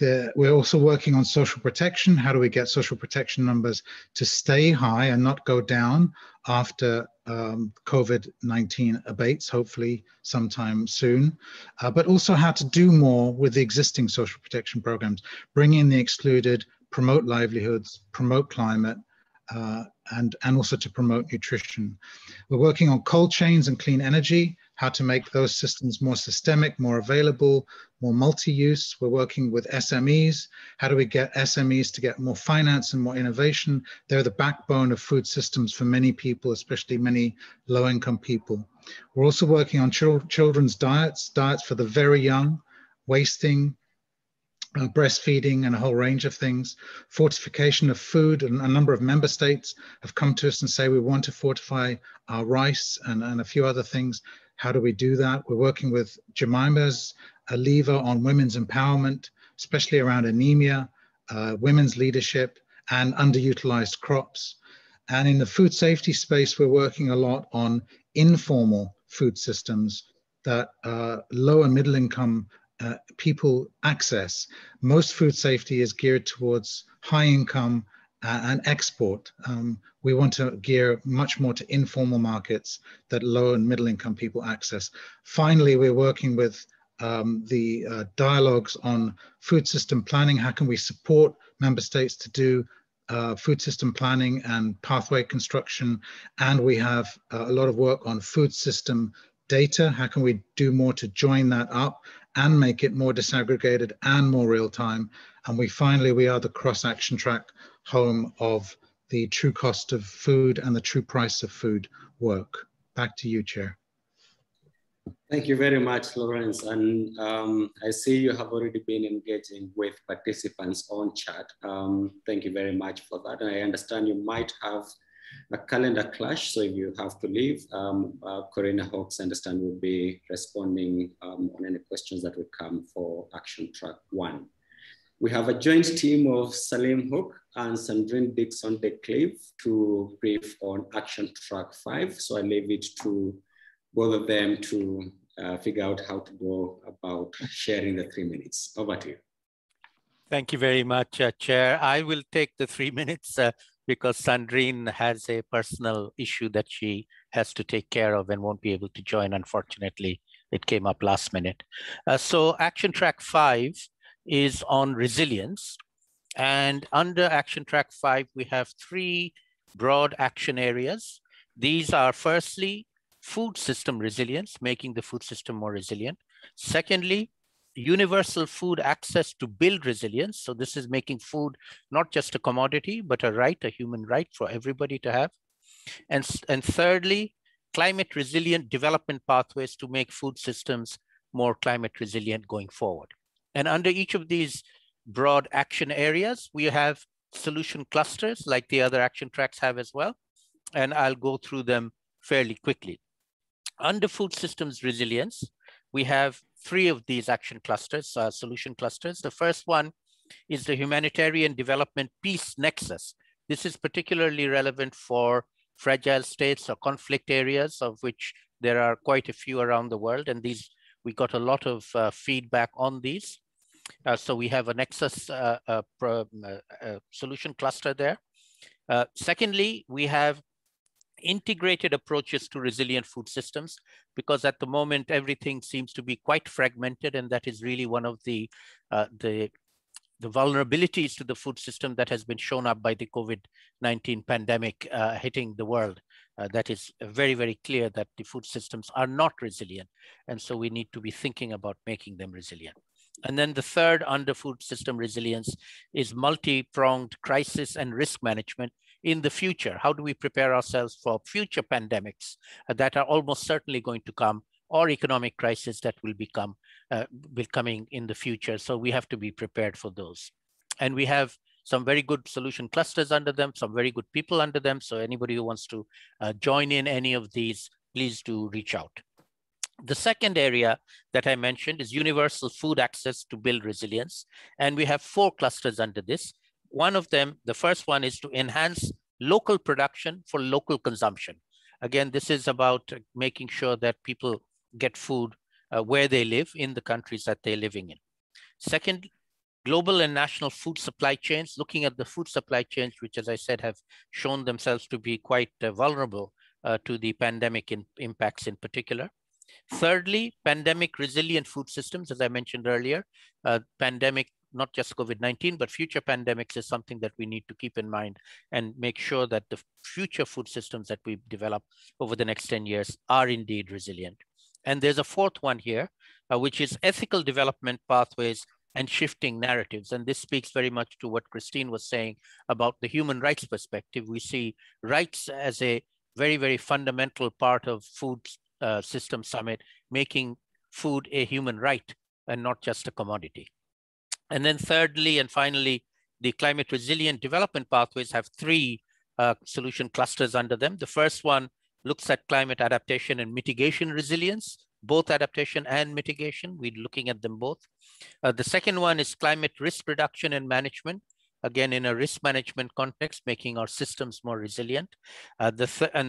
We're also working on social protection. How do we get social protection numbers to stay high and not go down after COVID-19 abates, hopefully sometime soon, but also how to do more with the existing social protection programs, bring in the excluded, promote livelihoods, promote climate, and also to promote nutrition. We're working on cold chains and clean energy, how to make those systems more systemic, more available, more multi-use. We're working with SMEs. How do we get SMEs to get more finance and more innovation? They're the backbone of food systems for many people, especially many low-income people. We're also working on children's diets for the very young, wasting, breastfeeding, and a whole range of things, fortification of food. And a number of member states have come to us and say we want to fortify our rice and a few other things. How do we do that? We're working with Jemima's lever on women's empowerment, especially around anemia, women's leadership, and underutilized crops. And in the food safety space, we're working a lot on informal food systems that low and middle income people access. Most food safety is geared towards high income and export. We want to gear much more to informal markets that low and middle income people access. Finally, we're working with the dialogues on food system planning. How can we support member states to do food system planning and pathway construction? And we have a lot of work on food system data. How can we do more to join that up and make it more disaggregated and more real time? And we are the cross-action track home of the true cost of food and the true price of food work. Back to you, Chair. Thank you very much, Lawrence. And I see you have already been engaging with participants on chat. Thank you very much for that. And I understand you might have a calendar clash, so if you have to leave, Corina Hawkes, I understand, will be responding on any questions that will come for Action Track 1. We have a joint team of Salim Hook and Sandrine Dixon de Cleve to brief on Action Track 5. So I leave it to both of them to figure out how to go about sharing the 3 minutes. Over to you. Thank you very much, Chair. I will take the 3 minutes because Sandrine has a personal issue that she has to take care of and won't be able to join. Unfortunately, it came up last minute. So Action Track 5 is on resilience. And under Action Track 5, we have 3 broad action areas. These are firstly, food system resilience, making the food system more resilient. Secondly, universal food access to build resilience. So this is making food not just a commodity, but a right, a human right for everybody to have. And thirdly, climate resilient development pathways to make food systems more climate resilient going forward. And under each of these broad action areas, we have solution clusters like the other action tracks have as well. And I'll go through them fairly quickly. Under food systems resilience, we have 3 of these action clusters, solution clusters. The first one is the humanitarian development peace nexus. This is particularly relevant for fragile states or conflict areas, of which there are quite a few around the world. And these, we got a lot of feedback on these. So we have a Nexus solution cluster there. Secondly, we have integrated approaches to resilient food systems, because at the moment, everything seems to be quite fragmented, and that is really one of the vulnerabilities to the food system that has been shown up by the COVID-19 pandemic hitting the world. That is very, very clear that the food systems are not resilient. And so we need to be thinking about making them resilient. And then the third under food system resilience is multi-pronged crisis and risk management in the future. How do we prepare ourselves for future pandemics that are almost certainly going to come, or economic crisis that will coming in the future. So we have to be prepared for those. And we have some very good solution clusters under them, some very good people under them. So anybody who wants to join in any of these, please do reach out. The second area that I mentioned is universal food access to build resilience. And we have 4 clusters under this. One of them, the first one, is to enhance local production for local consumption. Again, this is about making sure that people get food where they live in the countries that they're living in. Second, global and national food supply chains, looking at the food supply chains, which, as I said, have shown themselves to be quite vulnerable to the pandemic impacts in particular. Thirdly, pandemic resilient food systems, as I mentioned earlier. Pandemic, not just COVID-19, but future pandemics is something that we need to keep in mind and make sure that the future food systems that we develop over the next 10 years are indeed resilient. And there's a fourth one here, which is ethical development pathways and shifting narratives. And this speaks very much to what Christine was saying about the human rights perspective. We see rights as a very, very fundamental part of food system summit, making food a human right and not just a commodity. And then thirdly, and finally, the climate resilient development pathways have 3 solution clusters under them. The first one looks at climate adaptation and mitigation resilience, both adaptation and mitigation. We're looking at them both. The second one is climate risk reduction and management, again, in a risk management context, making our systems more resilient. And the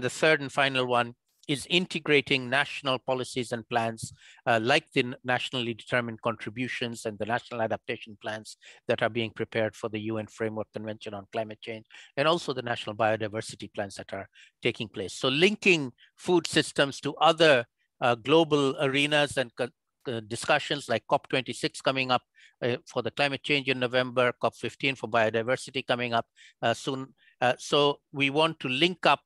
third and final one is integrating national policies and plans like the nationally determined contributions and the national adaptation plans that are being prepared for the UN Framework Convention on Climate Change, and also the national biodiversity plans that are taking place. So linking food systems to other global arenas and discussions like COP26 coming up for the climate change in November, COP15 for biodiversity coming up soon. So we want to link up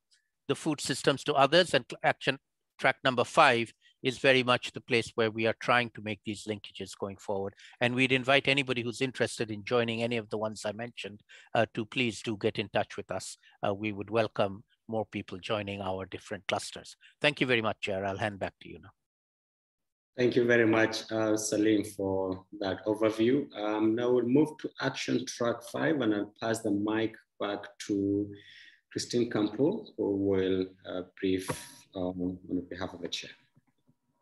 the food systems to others, and action track number 5 is very much the place where we are trying to make these linkages going forward. And we'd invite anybody who's interested in joining any of the ones I mentioned to please do get in touch with us. We would welcome more people joining our different clusters. Thank you very much, Chair. I'll hand back to you now. Thank you very much, Salim, for that overview. Now we'll move to action track 5, and I'll pass the mic back to Christine Campo, who will brief on behalf of the chair.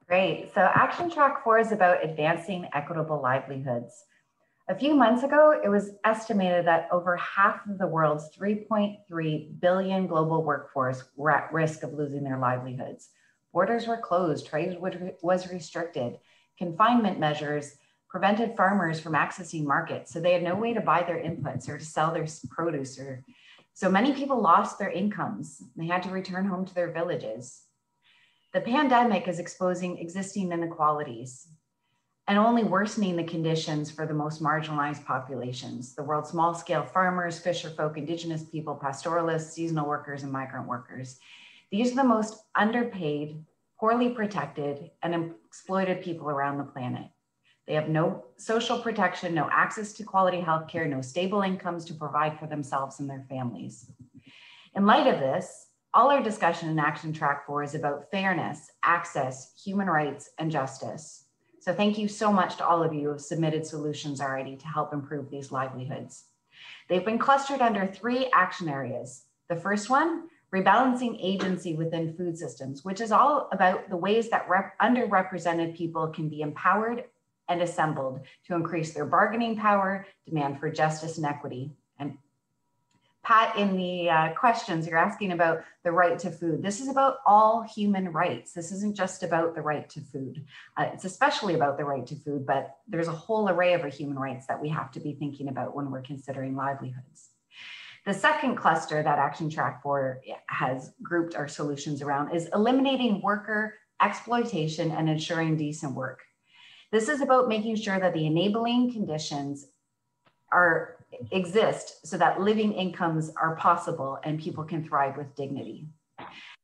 Great. So action track 4 is about advancing equitable livelihoods. A few months ago, it was estimated that over half of the world's 3.3 billion global workforce were at risk of losing their livelihoods. Borders were closed, trade was restricted, confinement measures prevented farmers from accessing markets, so they had no way to buy their inputs or to sell their produce. So many people lost their incomes. They had to return home to their villages. The pandemic is exposing existing inequalities and only worsening the conditions for the most marginalized populations, the world's small-scale farmers, fisherfolk, indigenous people, pastoralists, seasonal workers, and migrant workers. These are the most underpaid, poorly protected, and exploited people around the planet. They have no social protection, no access to quality healthcare, no stable incomes to provide for themselves and their families. In light of this, all our discussion in Action Track 4 is about fairness, access, human rights, and justice. So thank you so much to all of you who have submitted solutions already to help improve these livelihoods. They've been clustered under 3 action areas. The first one, rebalancing agency within food systems, which is all about the ways that underrepresented people can be empowered and assembled to increase their bargaining power, demand for justice and equity. And Pat, in the questions, you're asking about the right to food. This is about all human rights. This isn't just about the right to food. It's especially about the right to food, but there's a whole array of human rights that we have to be thinking about when we're considering livelihoods. The second cluster that Action Track 4 has grouped our solutions around is eliminating worker exploitation and ensuring decent work. This is about making sure that the enabling conditions exist so that living incomes are possible and people can thrive with dignity.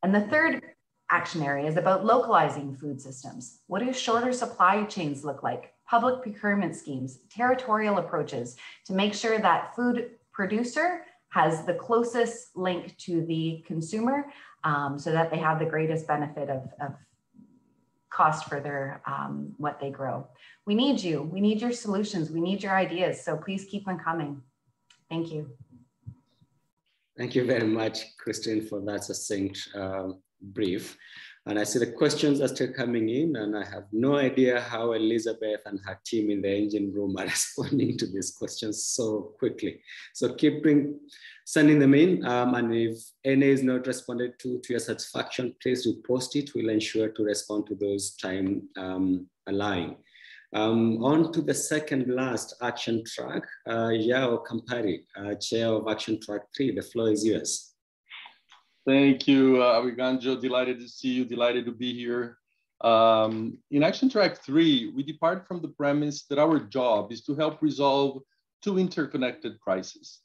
And the third action area is about localizing food systems. What do shorter supply chains look like? Public procurement schemes, territorial approaches to make sure that food producer has the closest link to the consumer so that they have the greatest benefit of cost for their what they grow. We need you. We need your solutions. We need your ideas. So please keep them coming. Thank you. Thank you very much, Christine, for that succinct brief. And I see the questions are still coming in, and I have no idea how Elizabeth and her team in the engine room are responding to these questions so quickly. So keep sending them in, and if any is not responded to your satisfaction, please repost it. We'll ensure to respond to those time allowing. On to the second last action track, Yao Campari, Chair of Action Track 3, the floor is yours. Thank you, Wiganjo. Delighted to see you, delighted to be here. In Action Track 3, we depart from the premise that our job is to help resolve two interconnected crises.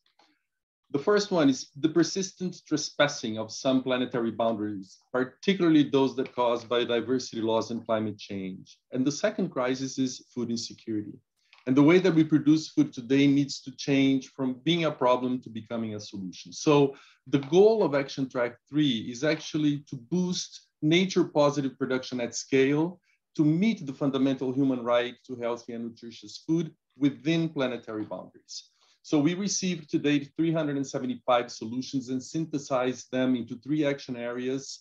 The first one is the persistent trespassing of some planetary boundaries, particularly those that cause biodiversity loss and climate change. And the second crisis is food insecurity. And the way that we produce food today needs to change from being a problem to becoming a solution. So the goal of Action Track 3 is actually to boost nature positive production at scale to meet the fundamental human right to healthy and nutritious food within planetary boundaries. So we received to date 375 solutions and synthesized them into 3 action areas,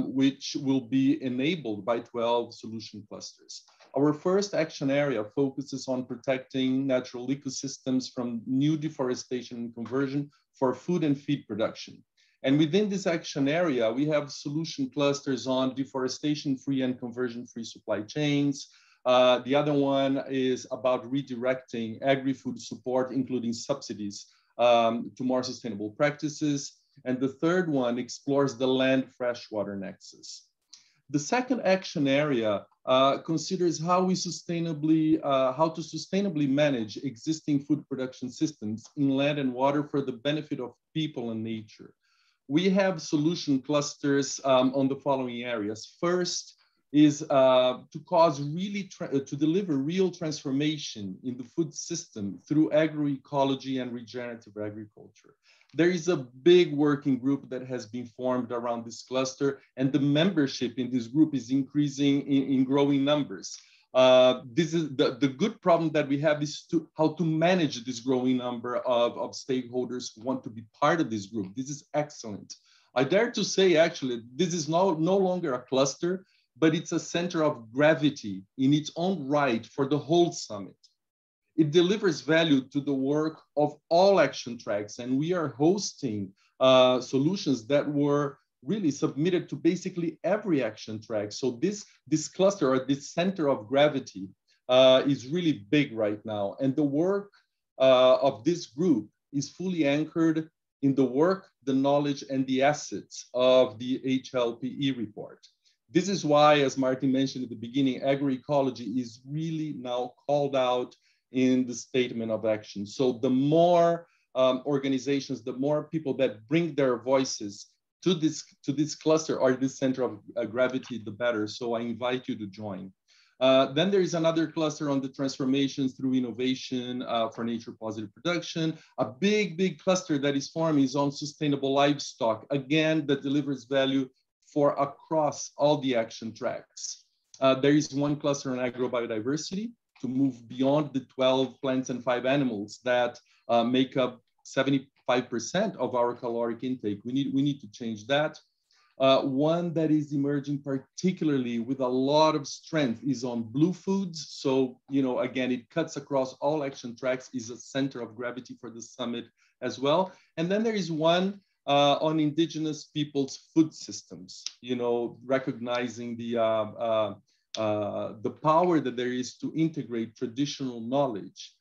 which will be enabled by 12 solution clusters. Our first action area focuses on protecting natural ecosystems from new deforestation and conversion for food and feed production. And within this action area, we have solution clusters on deforestation-free and conversion-free supply chains. The other one is about redirecting agri-food support, including subsidies, to more sustainable practices. And the third one explores the land freshwater nexus. The second action area considers how to sustainably manage existing food production systems in land and water for the benefit of people and nature. We have solution clusters on the following areas. First is to deliver real transformation in the food system through agroecology and regenerative agriculture. There is a big working group that has been formed around this cluster, and the membership in this group is increasing in growing numbers. This is the good problem that we have is how to manage this growing number of stakeholders who want to be part of this group. This is excellent. I dare to say, actually, this is no longer a cluster, but it's a center of gravity in its own right for the whole summit. It delivers value to the work of all action tracks, and we are hosting solutions that were really submitted to basically every action track. So this cluster or this center of gravity is really big right now. And the work of this group is fully anchored in the work, the knowledge, and the assets of the HLPE report. This is why, as Martin mentioned at the beginning, agroecology is really now called out in the statement of action. So the more organizations, the more people that bring their voices to this cluster or this center of gravity, the better. So I invite you to join. Then there is another cluster on the transformations through innovation for nature positive production. A big cluster that is formed is on sustainable livestock, again, that delivers value for across all the action tracks. There is one cluster on agrobiodiversity to move beyond the 12 plants and 5 animals that make up 75% of our caloric intake. We need to change that. One that is emerging particularly with a lot of strength is on blue foods. So, again, it cuts across all action tracks, is a center of gravity for the summit as well. And then there is one on indigenous people's food systems, you know, recognizing the power that there is to integrate traditional knowledge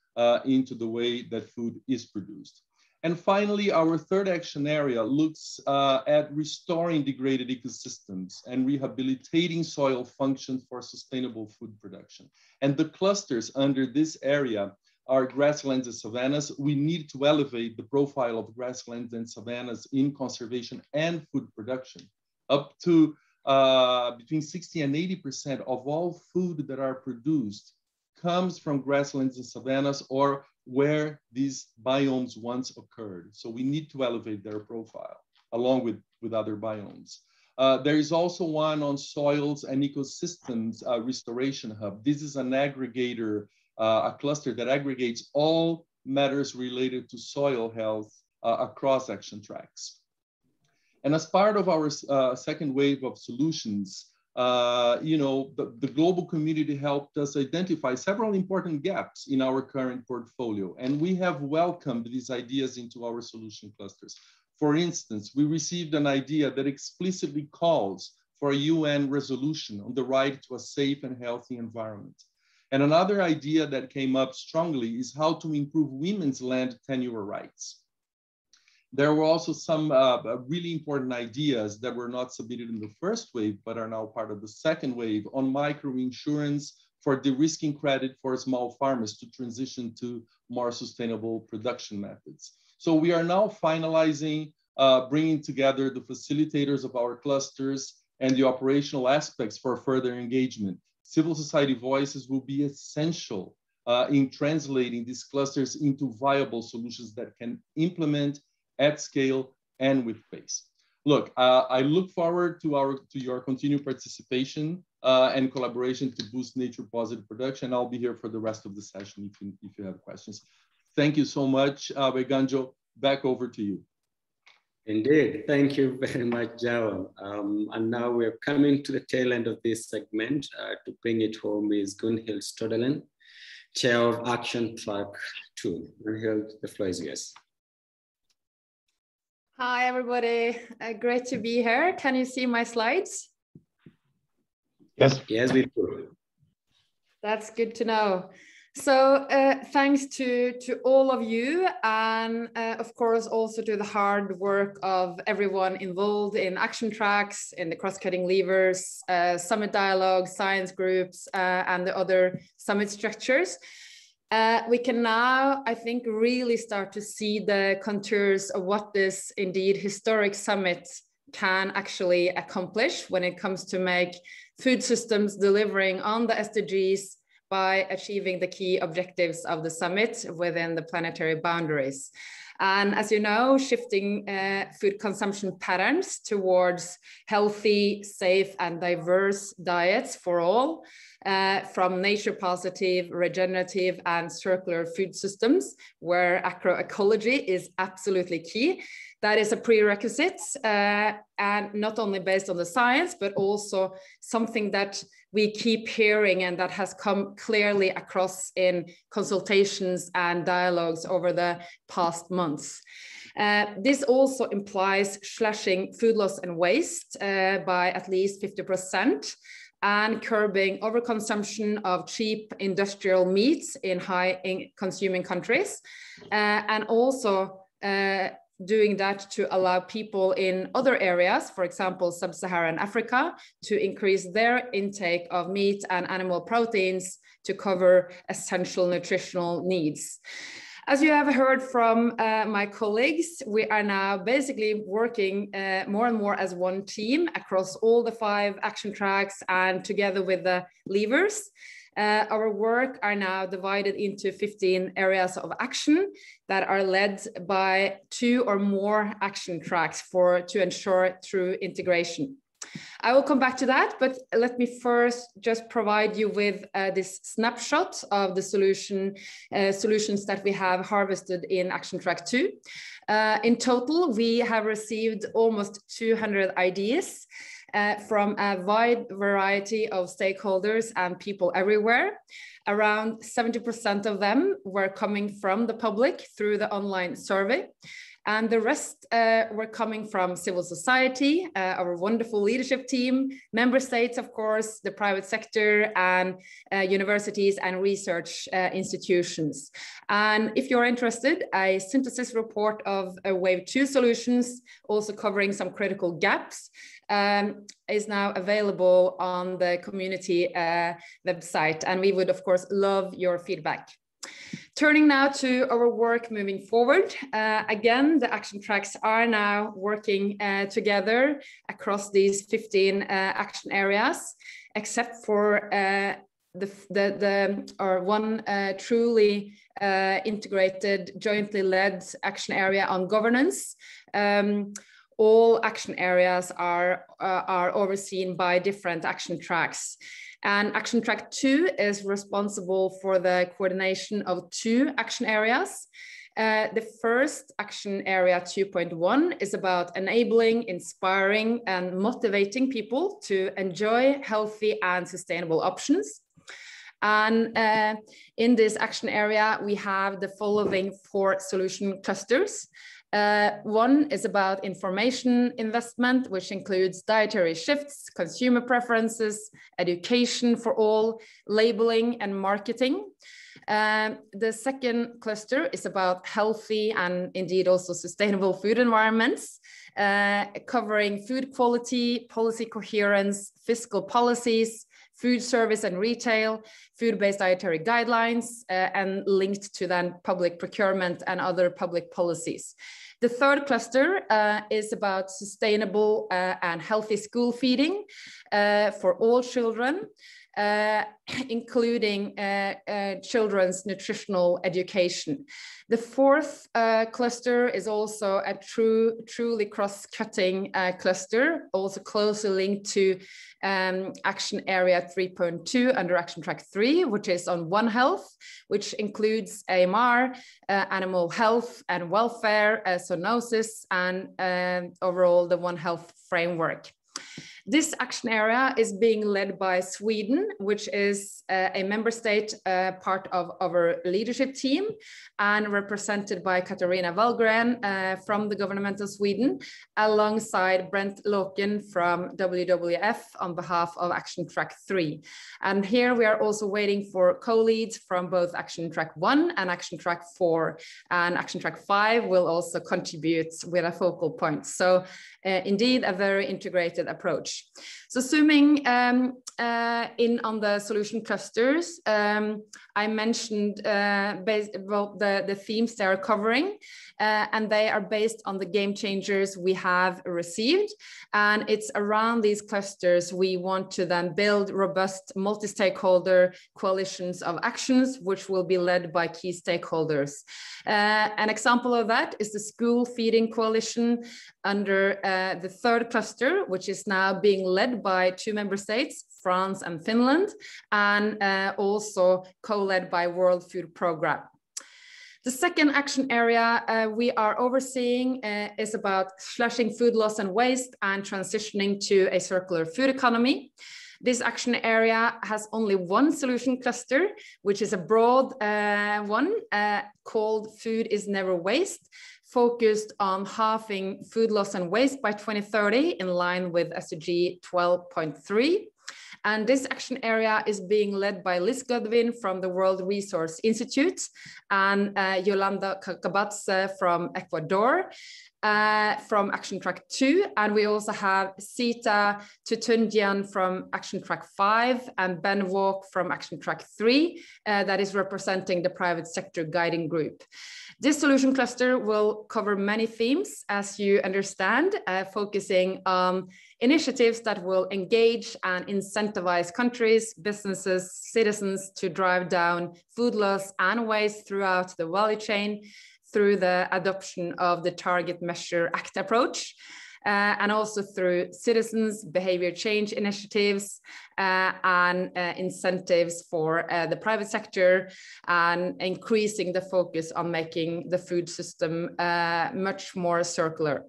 into the way that food is produced. And finally, our third action area looks at restoring degraded ecosystems and rehabilitating soil functions for sustainable food production. And the clusters under this area are grasslands and savannas. We need to elevate the profile of grasslands and savannas in conservation and food production. Up to between 60 and 80% of all food that are produced comes from grasslands and savannas or where these biomes once occurred. So we need to elevate their profile along with other biomes. There is also one on soils and ecosystems restoration hub. This is an aggregator, a cluster that aggregates all matters related to soil health across action tracks. And as part of our second wave of solutions, you know, the global community helped us identify several important gaps in our current portfolio, and we have welcomed these ideas into our solution clusters. For instance, we received an idea that explicitly calls for a UN resolution on the right to a safe and healthy environment. And another idea that came up strongly is how to improve women's land tenure rights. There were also some really important ideas that were not submitted in the first wave, but are now part of the second wave on microinsurance for de-risking credit for small farmers to transition to more sustainable production methods. So we are now finalizing, bringing together the facilitators of our clusters and the operational aspects for further engagement. Civil society voices will be essential in translating these clusters into viable solutions that can implement at scale and with pace. Look, I look forward to your continued participation and collaboration to boost nature positive production. I'll be here for the rest of the session if you have questions. Thank you so much, Weganjo. Back over to you. Indeed, thank you very much, Jao. And now we're coming to the tail end of this segment. To bring it home is Gunhild Stodelen, Chair of Action Track 2. Gunhild, the floor is yours. Hi, everybody. Great to be here. Can you see my slides? Yes. Yes, we do. That's good to know. So thanks to all of you, and of course also to the hard work of everyone involved in action tracks, in the cross-cutting levers, summit dialogue, science groups, and the other summit structures. We can now, I think, really start to see the contours of what this indeed historic summit can actually accomplish when it comes to make food systems delivering on the SDGs by achieving the key objectives of the summit within the planetary boundaries. And as you know, shifting food consumption patterns towards healthy, safe, and diverse diets for all, from nature positive, regenerative, and circular food systems, where agroecology is absolutely key. That is a prerequisite, and not only based on the science, but also something that we keep hearing and that has come clearly across in consultations and dialogues over the past months. This also implies slashing food loss and waste by at least 50%, and curbing overconsumption of cheap industrial meats in high consuming countries, and also doing that to allow people in other areas, for example, sub-Saharan Africa, to increase their intake of meat and animal proteins to cover essential nutritional needs. As you have heard from my colleagues, we are now basically working more and more as one team across all the 5 action tracks and together with the levers. Our work are now divided into 15 areas of action that are led by 2 or more action tracks to ensure true integration. I will come back to that, but let me first just provide you with this snapshot of the solutions that we have harvested in Action Track 2. In total, we have received almost 200 ideas. from a wide variety of stakeholders and people everywhere. Around 70% of them were coming from the public through the online survey. And the rest were coming from civil society, our wonderful leadership team, member states, of course, the private sector, and universities and research institutions. And if you're interested, a synthesis report of Wave 2 solutions, also covering some critical gaps, is now available on the community website. And we would, of course, love your feedback. Turning now to our work moving forward. Again, the action tracks are now working together across these 15 action areas, except for one truly integrated, jointly led action area on governance. All action areas are overseen by different action tracks. And action track 2 is responsible for the coordination of 2 action areas. The first action area 2.1 is about enabling, inspiring, and motivating people to enjoy healthy and sustainable options. And in this action area, we have the following 4 solution clusters. One is about information investment, which includes dietary shifts, consumer preferences, education for all, labeling and marketing. The second cluster is about healthy and indeed also sustainable food environments, covering food quality, policy coherence, fiscal policies, food service and retail, food-based dietary guidelines, and linked to then public procurement and other public policies. The third cluster is about sustainable and healthy school feeding for all children, including children's nutritional education. The fourth cluster is also a truly cross-cutting cluster, also closely linked to action area 3.2 under action track 3, which is on One Health, which includes AMR, animal health and welfare, zoonosis, and overall the One Health framework. This action area is being led by Sweden, which is a member state part of our leadership team, and represented by Katarina Wallgren from the government of Sweden, alongside Brent Loken from WWF on behalf of Action Track 3. And here we are also waiting for co-leads from both Action Track 1 and Action Track 4. And Action Track 5 will also contribute with a focal point. So indeed, a very integrated approach. So zooming in on the solution clusters, I mentioned the themes they are covering, and they are based on the game changers we have received. And it's around these clusters we want to then build robust multi-stakeholder coalitions of actions, which will be led by key stakeholders. An example of that is the school feeding coalition under the third cluster, which is now being led by 2 member states, France and Finland, and also co-led by World Food Programme. The second action area we are overseeing is about slashing food loss and waste and transitioning to a circular food economy. This action area has only one solution cluster, which is a broad one called Food is Never Waste, focused on halving food loss and waste by 2030 in line with SDG 12.3. And this action area is being led by Liz Godwin from the World Resource Institute and Yolanda Cacabatze from Ecuador from Action Track 2. And we also have Sita Tutunjian from Action Track 5 and Ben Walk from Action Track 3 that is representing the private sector guiding group. This solution cluster will cover many themes, as you understand, focusing on initiatives that will engage and incentivize countries, businesses, citizens to drive down food loss and waste throughout the value chain through the adoption of the Target Measure Act approach. And also through citizens' behavior change initiatives and incentives for the private sector, and increasing the focus on making the food system much more circular.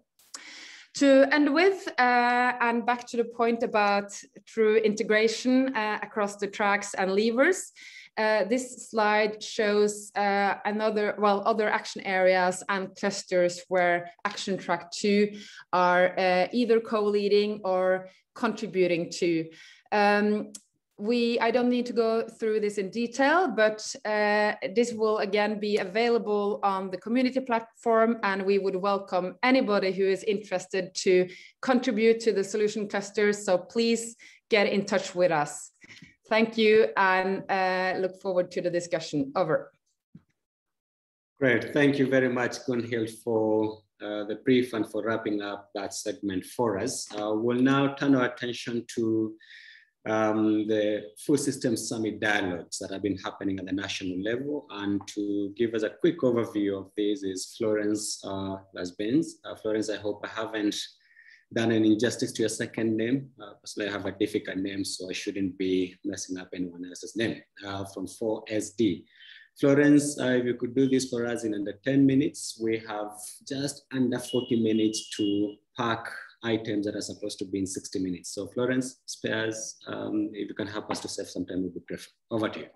To end with, and back to the point about true integration across the tracks and levers, this slide shows other action areas and clusters where Action Track 2 are either co-leading or contributing to. I don't need to go through this in detail, but this will again be available on the community platform, and we would welcome anybody who is interested to contribute to the solution clusters. So please get in touch with us. Thank you, and look forward to the discussion. Over. Great, thank you very much, Gunhild, for the brief and for wrapping up that segment for us. We'll now turn our attention to the Food Systems Summit dialogues that have been happening at the national level. And to give us a quick overview of this is Florence Lasbens. Florence, I hope I haven't done an injustice to your second name. Personally, I have a difficult name, so I shouldn't be messing up anyone else's name. From 4SD. Florence, if you could do this for us in under 10 minutes, we have just under 40 minutes to pack items that are supposed to be in 60 minutes. So Florence, spares, if you can help us to save some time, would be great. Over to you.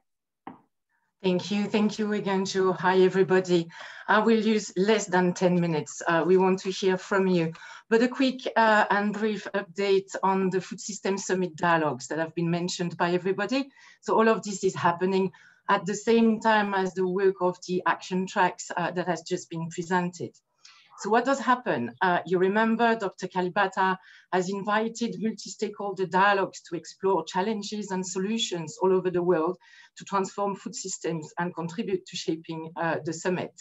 Thank you again, Joe. Hi, everybody. I will use less than 10 minutes. We want to hear from you. But a quick and brief update on the Food System Summit dialogues that have been mentioned by everybody. So all of this is happening at the same time as the work of the action tracks that has just been presented. So what does happen? You remember Dr. Kalibata has invited multi-stakeholder dialogues to explore challenges and solutions all over the world to transform food systems and contribute to shaping the summit.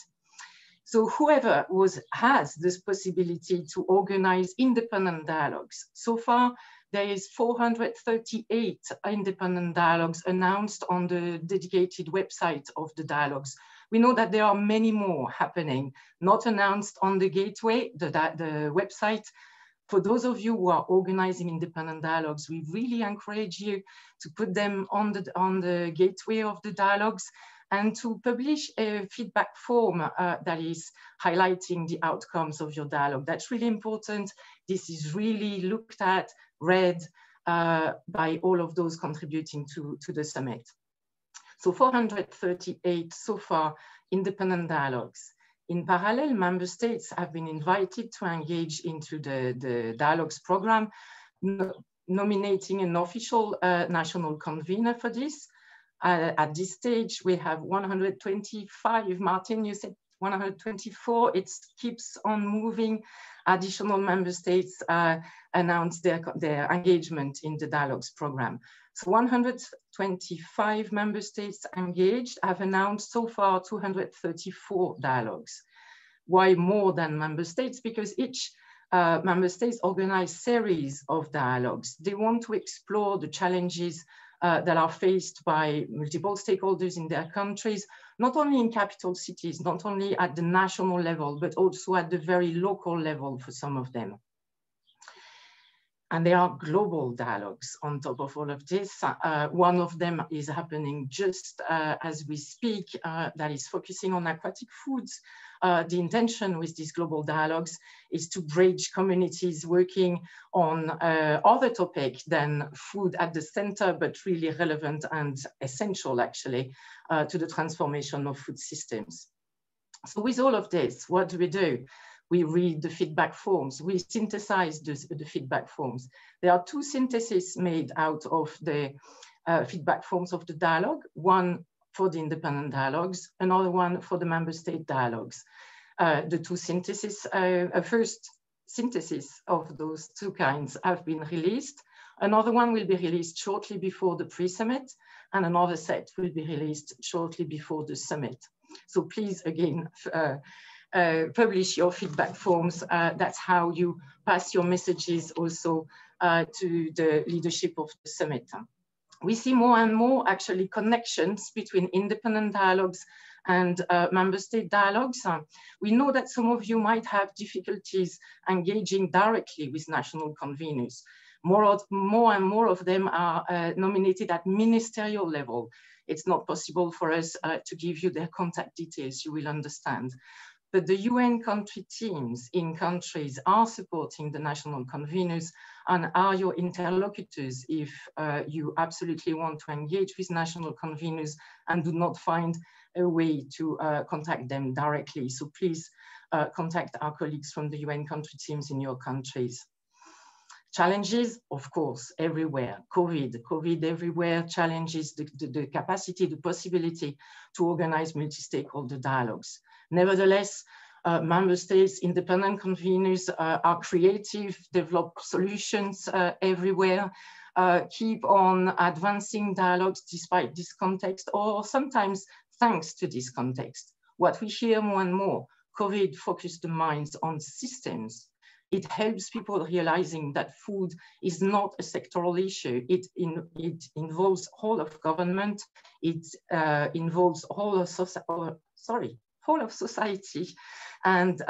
So whoever has this possibility to organize independent dialogues. So far, there is 438 independent dialogues announced on the dedicated website of the dialogues. We know that there are many more happening, not announced on the gateway, the website. For those of you who are organizing independent dialogues, we really encourage you to put them on the gateway of the dialogues and to publish a feedback form that is highlighting the outcomes of your dialogue. That's really important. This is really looked at, read by all of those contributing to the summit. So 438 so far independent dialogues. In parallel, member states have been invited to engage into the dialogues program, nominating an official national convener for this. At this stage, we have 125, Martin, you said 124, it keeps on moving. Additional member states announced their engagement in the dialogues program. So 125 member states engaged have announced so far 234 dialogues. Why more than member states? Because each member states organize series of dialogues. They want to explore the challenges that are faced by multiple stakeholders in their countries, not only in capital cities, not only at the national level, but also at the very local level for some of them. And there are global dialogues on top of all of this. One of them is happening just as we speak, that is focusing on aquatic foods. The intention with these global dialogues is to bridge communities working on other topics than food at the center, but really relevant and essential actually to the transformation of food systems. So with all of this, what do? We read the feedback forms, we synthesize the feedback forms. There are two syntheses made out of the feedback forms of the dialogue, one for the independent dialogues, another one for the member state dialogues. The two syntheses, first synthesis of those two kinds have been released. Another one will be released shortly before the pre-summit, and another set will be released shortly before the summit. So please, again, publish your feedback forms. That's how you pass your messages also to the leadership of the summit. We see more and more actually connections between independent dialogues and member state dialogues. We know that some of you might have difficulties engaging directly with national conveners. More and more of them are nominated at ministerial level. It's not possible for us to give you their contact details, you will understand. but the UN country teams in countries are supporting the national conveners and are your interlocutors if you absolutely want to engage with national conveners and do not find a way to contact them directly. So please contact our colleagues from the UN country teams in your countries. Challenges, of course, everywhere. COVID everywhere challenges the capacity, the possibility to organize multi-stakeholder dialogues. Nevertheless, member states, independent conveners are creative, develop solutions everywhere, keep on advancing dialogues despite this context, or sometimes thanks to this context. What we hear more and more, COVID focused the minds on systems. It helps people realizing that food is not a sectoral issue. It involves whole of government. It involves whole of society. And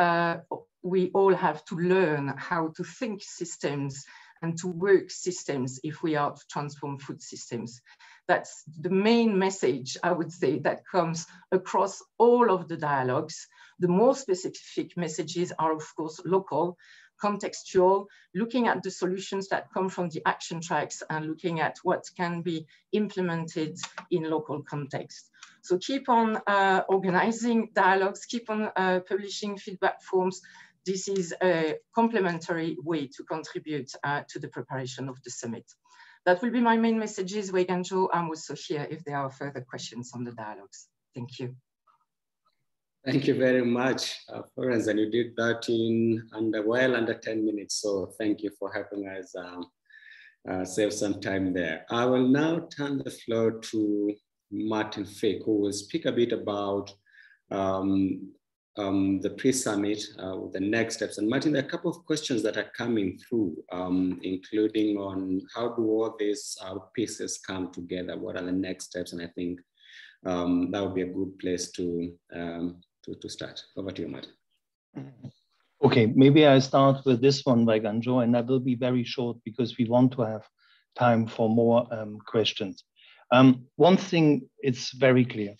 we all have to learn how to think systems and to work systems if we are to transform food systems. That's the main message, I would say, that comes across all of the dialogues. The more specific messages are, of course, local, contextual, looking at the solutions that come from the action tracks and looking at what can be implemented in local context. So keep on organizing dialogues, keep on publishing feedback forms. This is a complementary way to contribute to the preparation of the summit. That will be my main messages. Weiganjo, I'm also here if there are further questions on the dialogues. Thank you. Thank you very much, Florence, and you did that in well under 10 minutes. So thank you for helping us save some time there. I will now turn the floor to Martin Fick, who will speak a bit about the pre-summit, the next steps. And Martin, there are a couple of questions that are coming through, including on how do all these pieces come together? What are the next steps? And I think that would be a good place to start. Over to you, Martin. Okay, maybe I start with this one, Weiganjo, and I will be very short because we want to have time for more questions. One thing is very clear.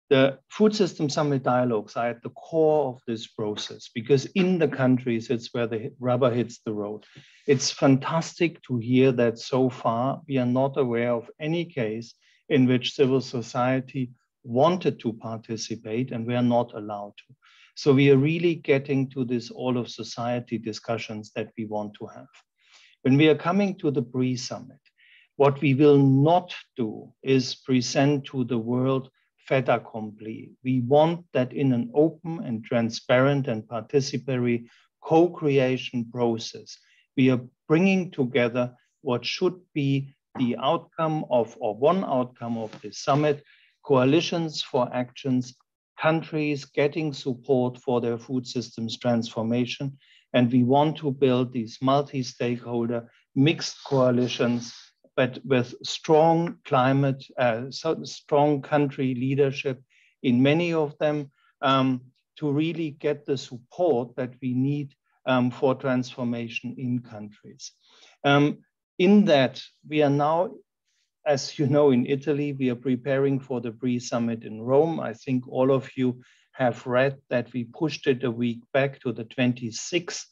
The Food System Summit dialogues are at the core of this process because in the countries, it's where the rubber hits the road. It's fantastic to hear that so far we are not aware of any case in which civil society wanted to participate and were not allowed to. So we are really getting to this all of society discussions that we want to have. When we are coming to the pre-summit, what we will not do is present to the world fait accompli. We want that in an open and transparent and participatory co-creation process, we are bringing together what should be the outcome of, or one outcome of the summit, coalitions for actions, countries getting support for their food systems transformation. And we want to build these multi-stakeholder mixed coalitions, but with strong climate, strong country leadership in many of them to really get the support that we need for transformation in countries. In that, we are now, as you know, in Italy, we are preparing for the pre-summit in Rome. I think all of you have read that we pushed it a week back to the 28th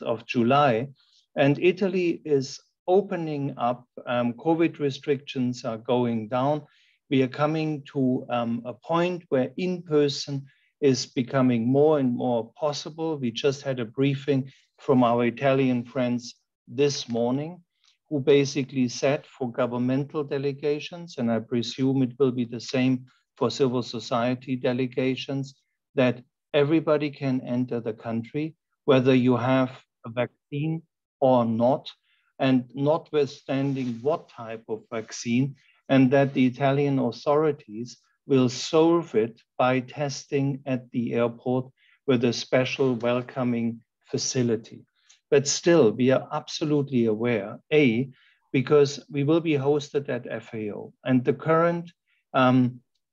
of July. And Italy is opening up. COVID restrictions are going down. We are coming to a point where in-person is becoming more and more possible. We just had a briefing from our Italian friends this morning, who basically said for governmental delegations, and I presume it will be the same for civil society delegations, that everybody can enter the country, whether you have a vaccine or not, and notwithstanding what type of vaccine, and that the Italian authorities will solve it by testing at the airport with a special welcoming facility. But still, we are absolutely aware, A, because we will be hosted at FAO, and the current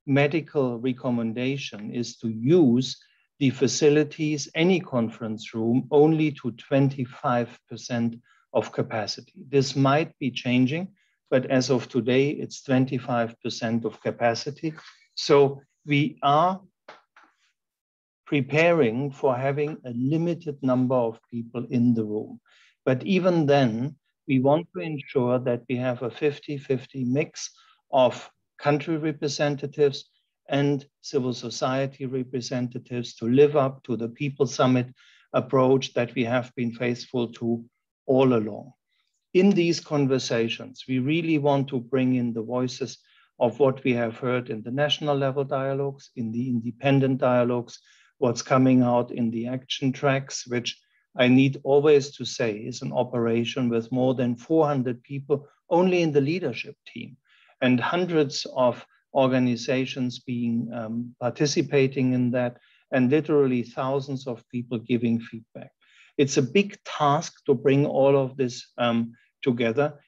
medical recommendation is to use the facilities, any conference room, only to 25% of capacity. This might be changing, but as of today, it's 25% of capacity. So we are preparing for having a limited number of people in the room. But even then, we want to ensure that we have a 50-50 mix of country representatives and civil society representatives to live up to the People Summit approach that we have been faithful to all along. In these conversations, we really want to bring in the voices of what we have heard in the national level dialogues, in the independent dialogues, what's coming out in the action tracks, which I need always to say is an operation with more than 400 people only in the leadership team and hundreds of organizations being participating in that and literally thousands of people giving feedback. It's a big task to bring all of this together.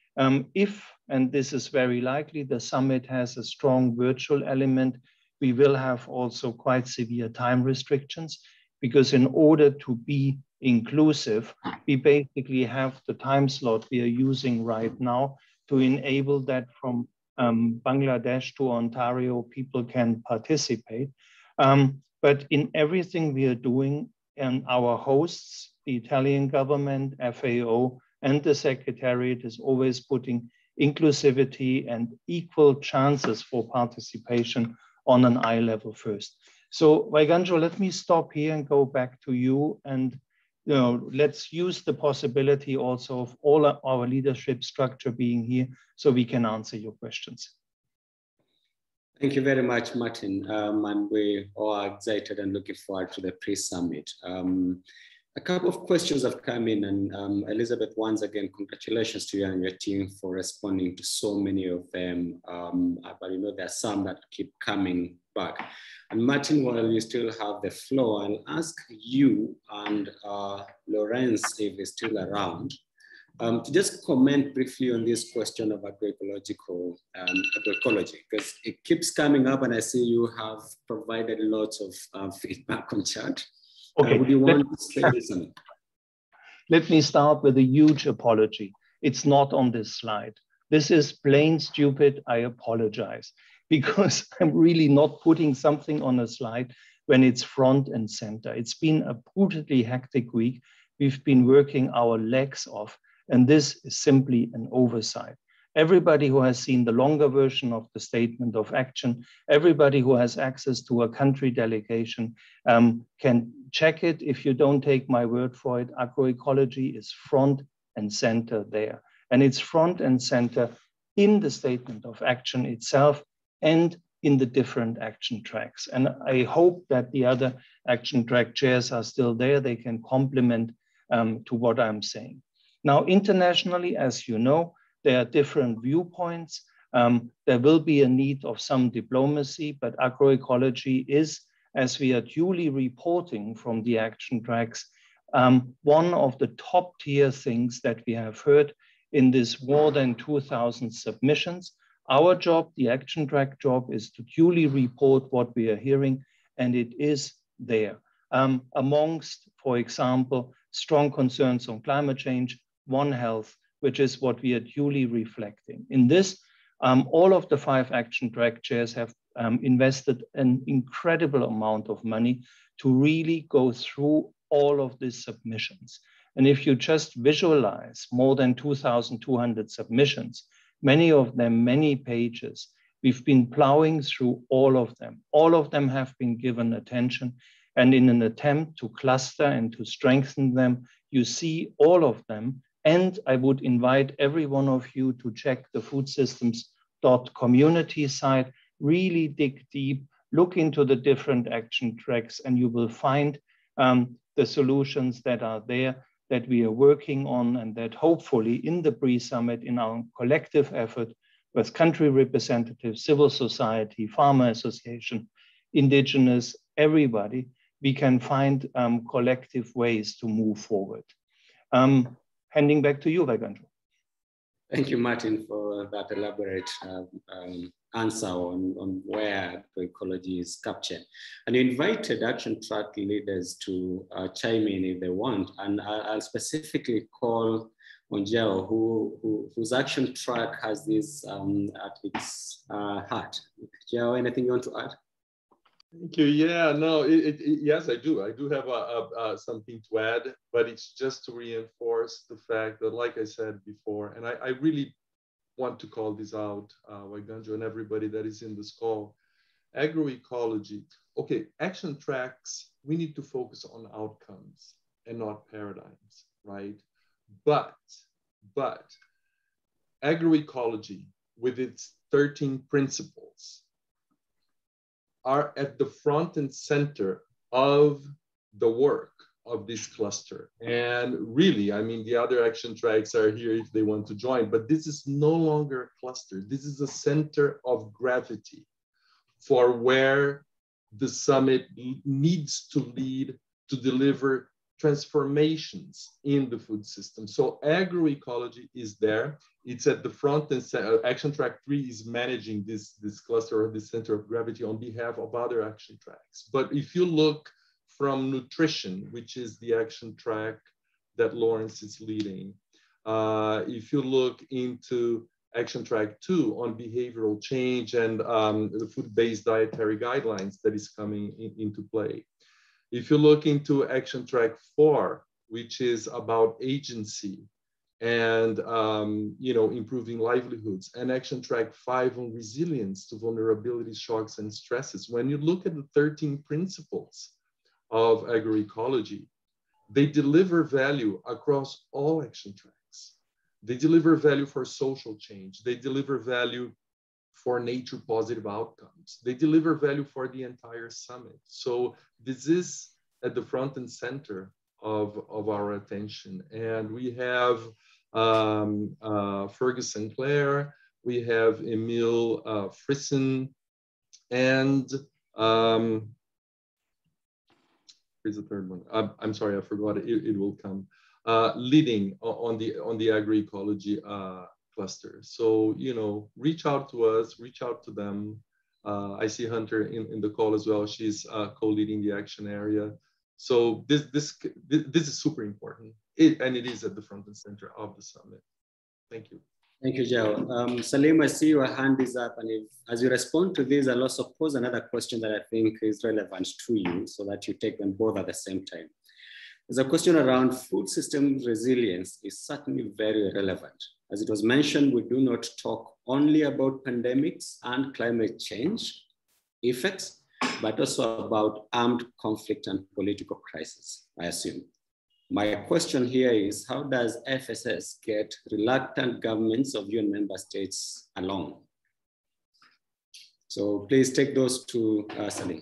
If, and this is very likely, the summit has a strong virtual element, we will have also quite severe time restrictions, because in order to be inclusive, we basically have the time slot we are using right now to enable that from Bangladesh to Ontario, people can participate. But in everything we are doing, and our hosts, the Italian government, FAO, and the Secretariat is always putting inclusivity and equal chances for participation on an eye level first. So Waiganjo, let me stop here and go back to you, and let's use the possibility also of all our leadership structure being here so we can answer your questions. Thank you very much, Martin. And we are excited and looking forward to the pre-summit. A couple of questions have come in, and Elizabeth, once again, congratulations to you and your team for responding to so many of them. But there are some that keep coming back. And Martin, while you still have the floor, I'll ask you and Lawrence, if he's still around, to just comment briefly on this question of agroecology, because it keeps coming up, and I see you have provided lots of feedback on chat. Okay, would you want to say something? Let me start with a huge apology. It's not on this slide. This is plain stupid. I apologize, because I'm really not putting something on a slide when it's front and center. It's been a brutally hectic week. We've been working our legs off, and this is simply an oversight. Everybody who has seen the longer version of the statement of action, everybody who has access to a country delegation can check it. If you don't take my word for it, agroecology is front and center there. And it's front and center in the statement of action itself and in the different action tracks. And I hope that the other action track chairs are still there. They can complement to what I'm saying. Now, internationally, as you know, there are different viewpoints. There will be a need of some diplomacy, but agroecology is, as we are duly reporting from the action tracks, one of the top tier things that we have heard in this more than 2,000 submissions. Our job, the action track job, is to duly report what we are hearing, and it is there. Amongst, for example, strong concerns on climate change, One Health, which is what we are duly reflecting. In this, all of the 5 action track chairs have invested an incredible amount of money to really go through all of these submissions. And if you just visualize more than 2,200 submissions, many of them, many pages, we've been plowing through all of them. All of them have been given attention. And in an attempt to cluster and to strengthen them, you see all of them. And I would invite every one of you to check the foodsystems.community site, really dig deep, look into the different action tracks, and you will find the solutions that are there that we are working on, and that hopefully in the pre-summit, in our collective effort with country representatives, civil society, farmer association, indigenous, everybody, we can find collective ways to move forward. Handing back to you, Waiganjo. Thank you, Martin, for that elaborate answer on where agroecology is captured. And you invited action track leaders to chime in if they want. And I'll specifically call on Jao, whose action track has this at its heart. Jao, anything you want to add? Thank you. Yeah, no, yes, I do. I do have something to add, but it's just to reinforce the fact that, like I said before, and I really want to call this out, Waiganjo and everybody that is in this call, agroecology. Okay, action tracks, we need to focus on outcomes and not paradigms, right? But agroecology with its 13 principles are at the front and center of the work of this cluster. And really, I mean, the other action tracks are here if they want to join, but this is no longer a cluster. This is a center of gravity for where the summit needs to lead to deliver transformations in the food system. So agroecology is there. It's at the front, and action track 3 is managing this cluster or this center of gravity on behalf of other action tracks. But if you look from nutrition, which is the action track that Lawrence is leading, if you look into action track 2 on behavioral change and the food-based dietary guidelines that is coming into play. If you look into action track 4, which is about agency and improving livelihoods, and action track 5 on resilience to vulnerability, shocks, and stresses, when you look at the 13 principles of agroecology, they deliver value across all action tracks. They deliver value for social change. They deliver value for nature positive outcomes. They deliver value for the entire summit. So this is at the front and center of our attention. And we have Fergus Sinclair, we have Emil Frissen, and here's the third one. I'm sorry, I forgot it. It will come. Leading on the agroecology cluster. So, reach out to us, reach out to them. I see Hunter in the call as well. She's co-leading the action area. So this is super important. And it is at the front and center of the summit. Thank you. Thank you, Joe. Salim, I see your hand is up, and as you respond to this, I'll also pose another question that I think is relevant to you so that you take them both at the same time. There's a question around food system resilience is certainly very relevant. As it was mentioned, we do not talk only about pandemics and climate change effects, but also about armed conflict and political crisis, I assume. My question here is, how does FSS get reluctant governments of UN member states along? So please take those to Salim.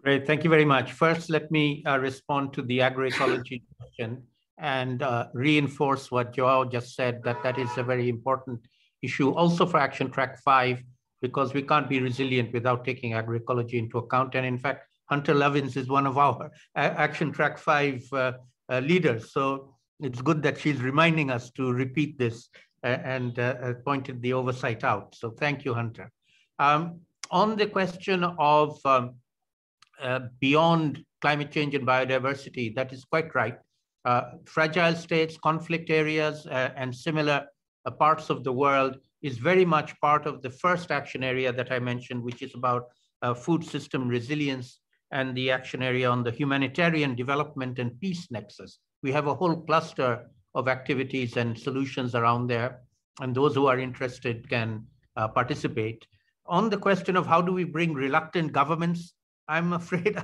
Great, thank you very much. First, let me respond to the agroecology question and reinforce what Joao just said, that is a very important issue also for Action Track 5, because we can't be resilient without taking agroecology into account. And in fact, Hunter Lovins is one of our Action Track 5 leaders. So it's good that she's reminding us to repeat this and pointed the oversight out. So thank you, Hunter. On the question of beyond climate change and biodiversity, that is quite right. Fragile states, conflict areas, and similar parts of the world is very much part of the first action area that I mentioned, which is about food system resilience and the action area on the humanitarian development and peace nexus. We have a whole cluster of activities and solutions around there, and those who are interested can participate. On the question of how do we bring reluctant governments, I'm afraid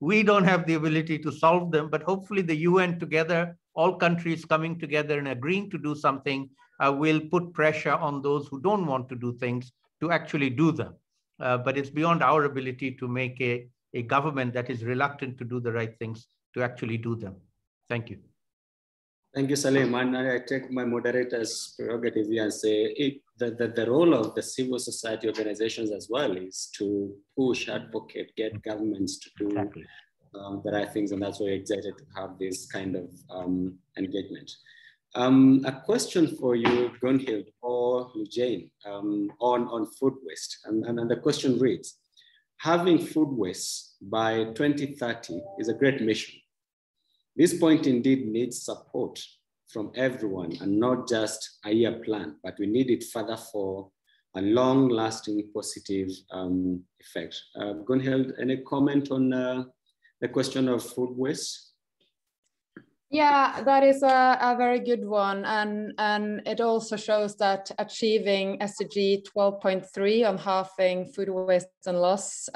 we don't have the ability to solve them, but hopefully the UN together, all countries coming together and agreeing to do something will put pressure on those who don't want to do things to actually do them. But it's beyond our ability to make a government that is reluctant to do the right things to actually do them. Thank you. Thank you, Salim. And I take my moderator's prerogative here and say the role of the civil society organizations as well is to push, advocate, get governments to do the right things. And that's why we're excited to have this kind of engagement. A question for you, Gunhild or Jane, on food waste. And the question reads, having food waste by 2030 is a great mission. This point indeed needs support from everyone and not just a year plan, but we need it further for a long-lasting positive effect. Gunhild, any comment on the question of food waste? Yeah, that is a very good one. And it also shows that achieving SDG 12.3 on halving food waste and loss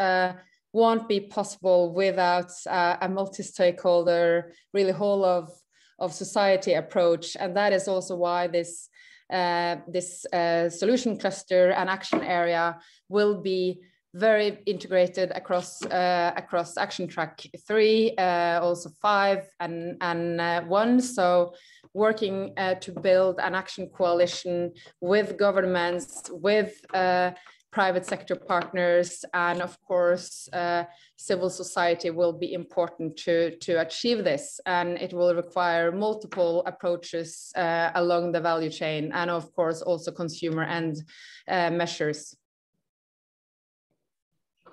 won't be possible without a multi-stakeholder, really whole of society approach. And that is also why this solution cluster and action area will be very integrated across action track 3, also 5 and 1. So working to build an action coalition with governments, with private sector partners, and of course, civil society will be important to achieve this. And it will require multiple approaches along the value chain, and of course, also consumer end measures.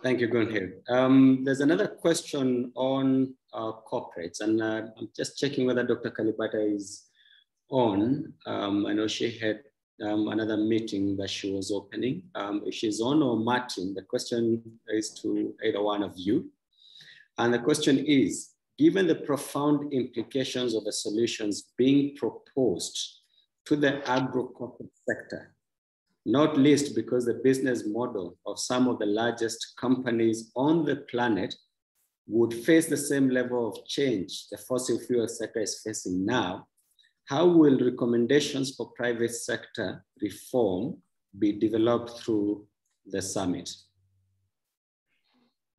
Thank you, Gunhild. There's another question on corporates, and I'm just checking whether Dr. Kalibata is on. I know she had another meeting that she was opening. If she's on, or Martin, the question is to either one of you. And the question is, given the profound implications of the solutions being proposed to the agro-corporate sector, not least because the business model of some of the largest companies on the planet would face the same level of change the fossil fuel sector is facing now, how will recommendations for private sector reform be developed through the summit?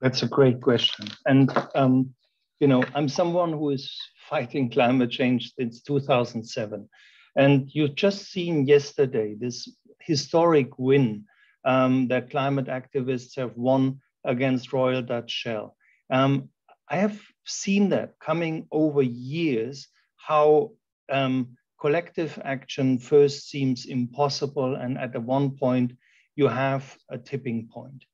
That's a great question. And, you know, I'm someone who is fighting climate change since 2007. And you've just seen yesterday this historic win that climate activists have won against Royal Dutch Shell. I have seen that coming over years, how collective action first seems impossible, and at the one point you have a tipping point.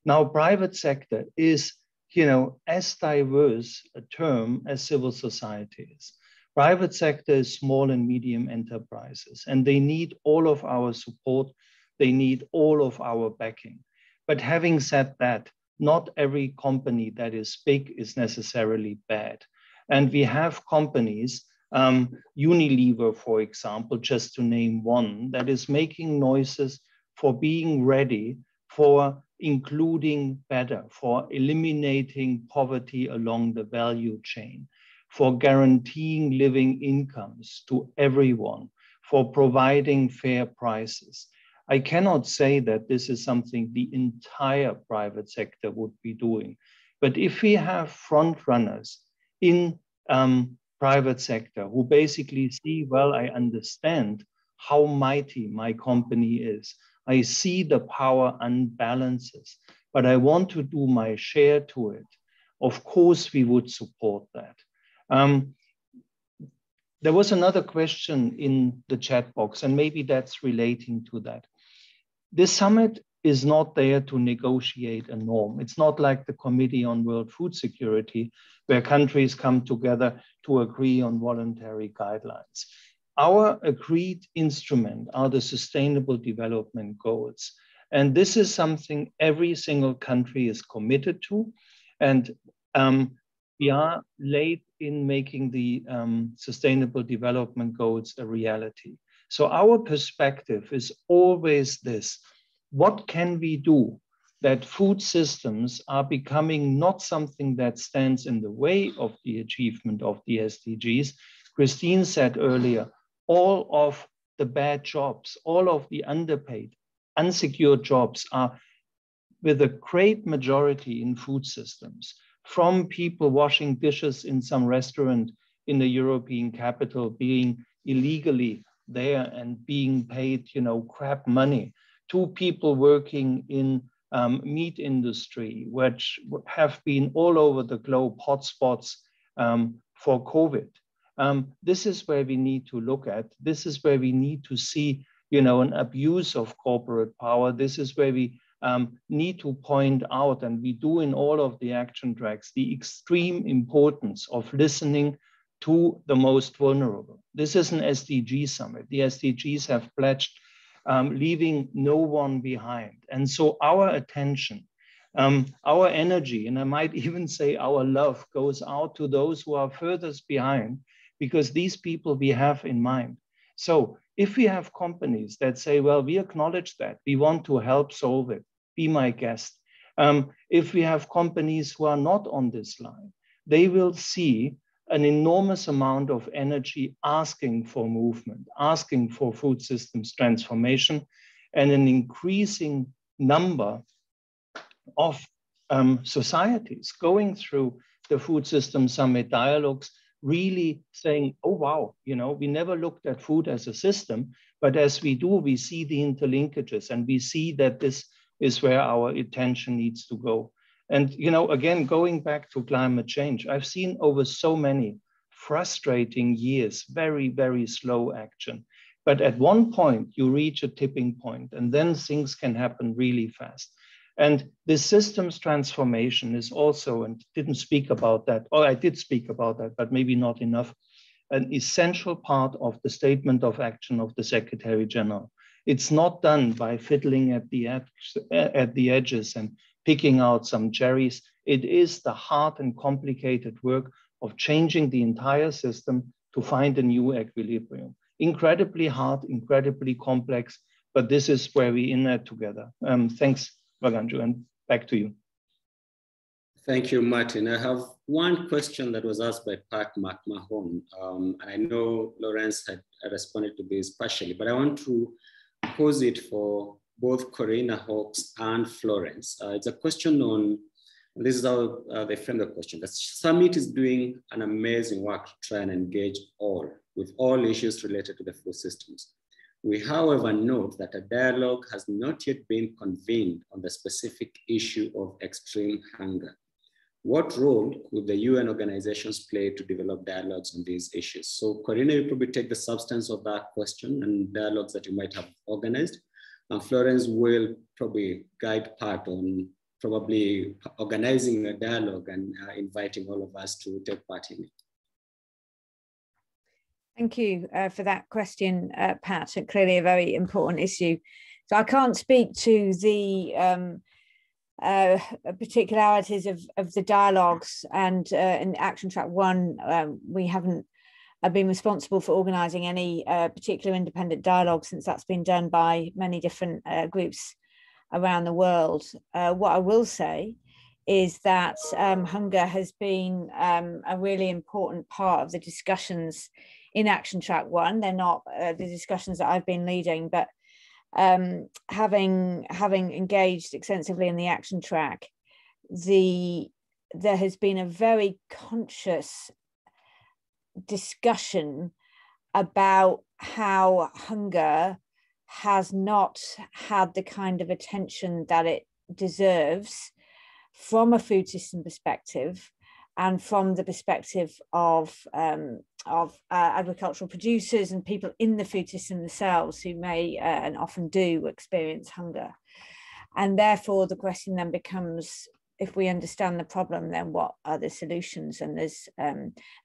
Now, private sector is, you know, as diverse a term as civil society is. Private sector is small and medium enterprises, and they need all of our support. They need all of our backing. But having said that, not every company that is big is necessarily bad. And we have companies, Unilever, for example, just to name one, that is making noises for being ready for including better, for eliminating poverty along the value chain, for guaranteeing living incomes to everyone, for providing fair prices. I cannot say that this is something the entire private sector would be doing. But if we have front runners in private sector who basically see, well, I understand how mighty my company is. I see the power unbalances, but I want to do my share to it. Of course, we would support that. There was another question in the chat box, and maybe that's relating to that. This summit is not there to negotiate a norm. It's not like the Committee on World Food Security, where countries come together to agree on voluntary guidelines. Our agreed instrument are the Sustainable Development Goals. And this is something every single country is committed to. And we are late in making the Sustainable Development Goals a reality. So our perspective is always this: what can we do that food systems are becoming not something that stands in the way of the achievement of the SDGs? Christine said earlier, all of the bad jobs, all of the underpaid, unsecured jobs are with a great majority in food systems, from people washing dishes in some restaurant in the European capital, being illegally there and being paid, you know, crap money, to people working in meat industry, which have been all over the globe hotspots for COVID. This is where we need to look at. This is where we need to see, you know, an abuse of corporate power. This is where we need to point out, and we do in all of the action tracks, the extreme importance of listening to the most vulnerable. This is an SDG summit. The SDGs have pledged leaving no one behind. And so our attention, our energy, and I might even say our love, goes out to those who are furthest behind, because these people we have in mind. So if we have companies that say, well, we acknowledge that, we want to help solve it, be my guest. If we have companies who are not on this line, they will see an enormous amount of energy asking for movement, asking for food systems transformation, and an increasing number of societies going through the Food System Summit dialogues, really saying, oh, wow, you know, we never looked at food as a system, but as we do, we see the interlinkages, and we see that this is where our attention needs to go. And, you know, again, going back to climate change, I've seen over so many frustrating years, very, very slow action. But at one point, you reach a tipping point, and then things can happen really fast. And this systems transformation is also, and didn't speak about that, or I did speak about that, but maybe not enough, an essential part of the statement of action of the Secretary General. It's not done by fiddling at the edges and picking out some cherries. It is the hard and complicated work of changing the entire system to find a new equilibrium. Incredibly hard, incredibly complex, but this is where we in it together. Thanks, Vaganjo, and back to you. Thank you, Martin. I have one question that was asked by Pat McMahon, and I know Lawrence had responded to this partially, but I want to pose it for both Corina Hawkes and Florence. It's a question on, this is how they frame the question. The summit is doing an amazing work to try and engage all with all issues related to the food systems. We, however, note that a dialogue has not yet been convened on the specific issue of extreme hunger. What role could the UN organizations play to develop dialogues on these issues? So Corina, you probably take the substance of that question and dialogues that you might have organized. And Florence will probably guide Pat on probably organizing a dialogue and inviting all of us to take part in it. Thank you for that question, Pat. Clearly a very important issue. So I can't speak to the particularities of the dialogues, and in Action Track 1, we haven't been responsible for organising any particular independent dialogue, since that's been done by many different groups around the world. What I will say is that hunger has been a really important part of the discussions in Action Track 1. They're not the discussions that I've been leading, but having engaged extensively in the Action Track, there has been a very conscious discussion about how hunger has not had the kind of attention that it deserves from a food system perspective, and from the perspective of agricultural producers and people in the food system themselves, who may and often do experience hunger. And therefore the question then becomes, if we understand the problem, then what are the solutions? And there's,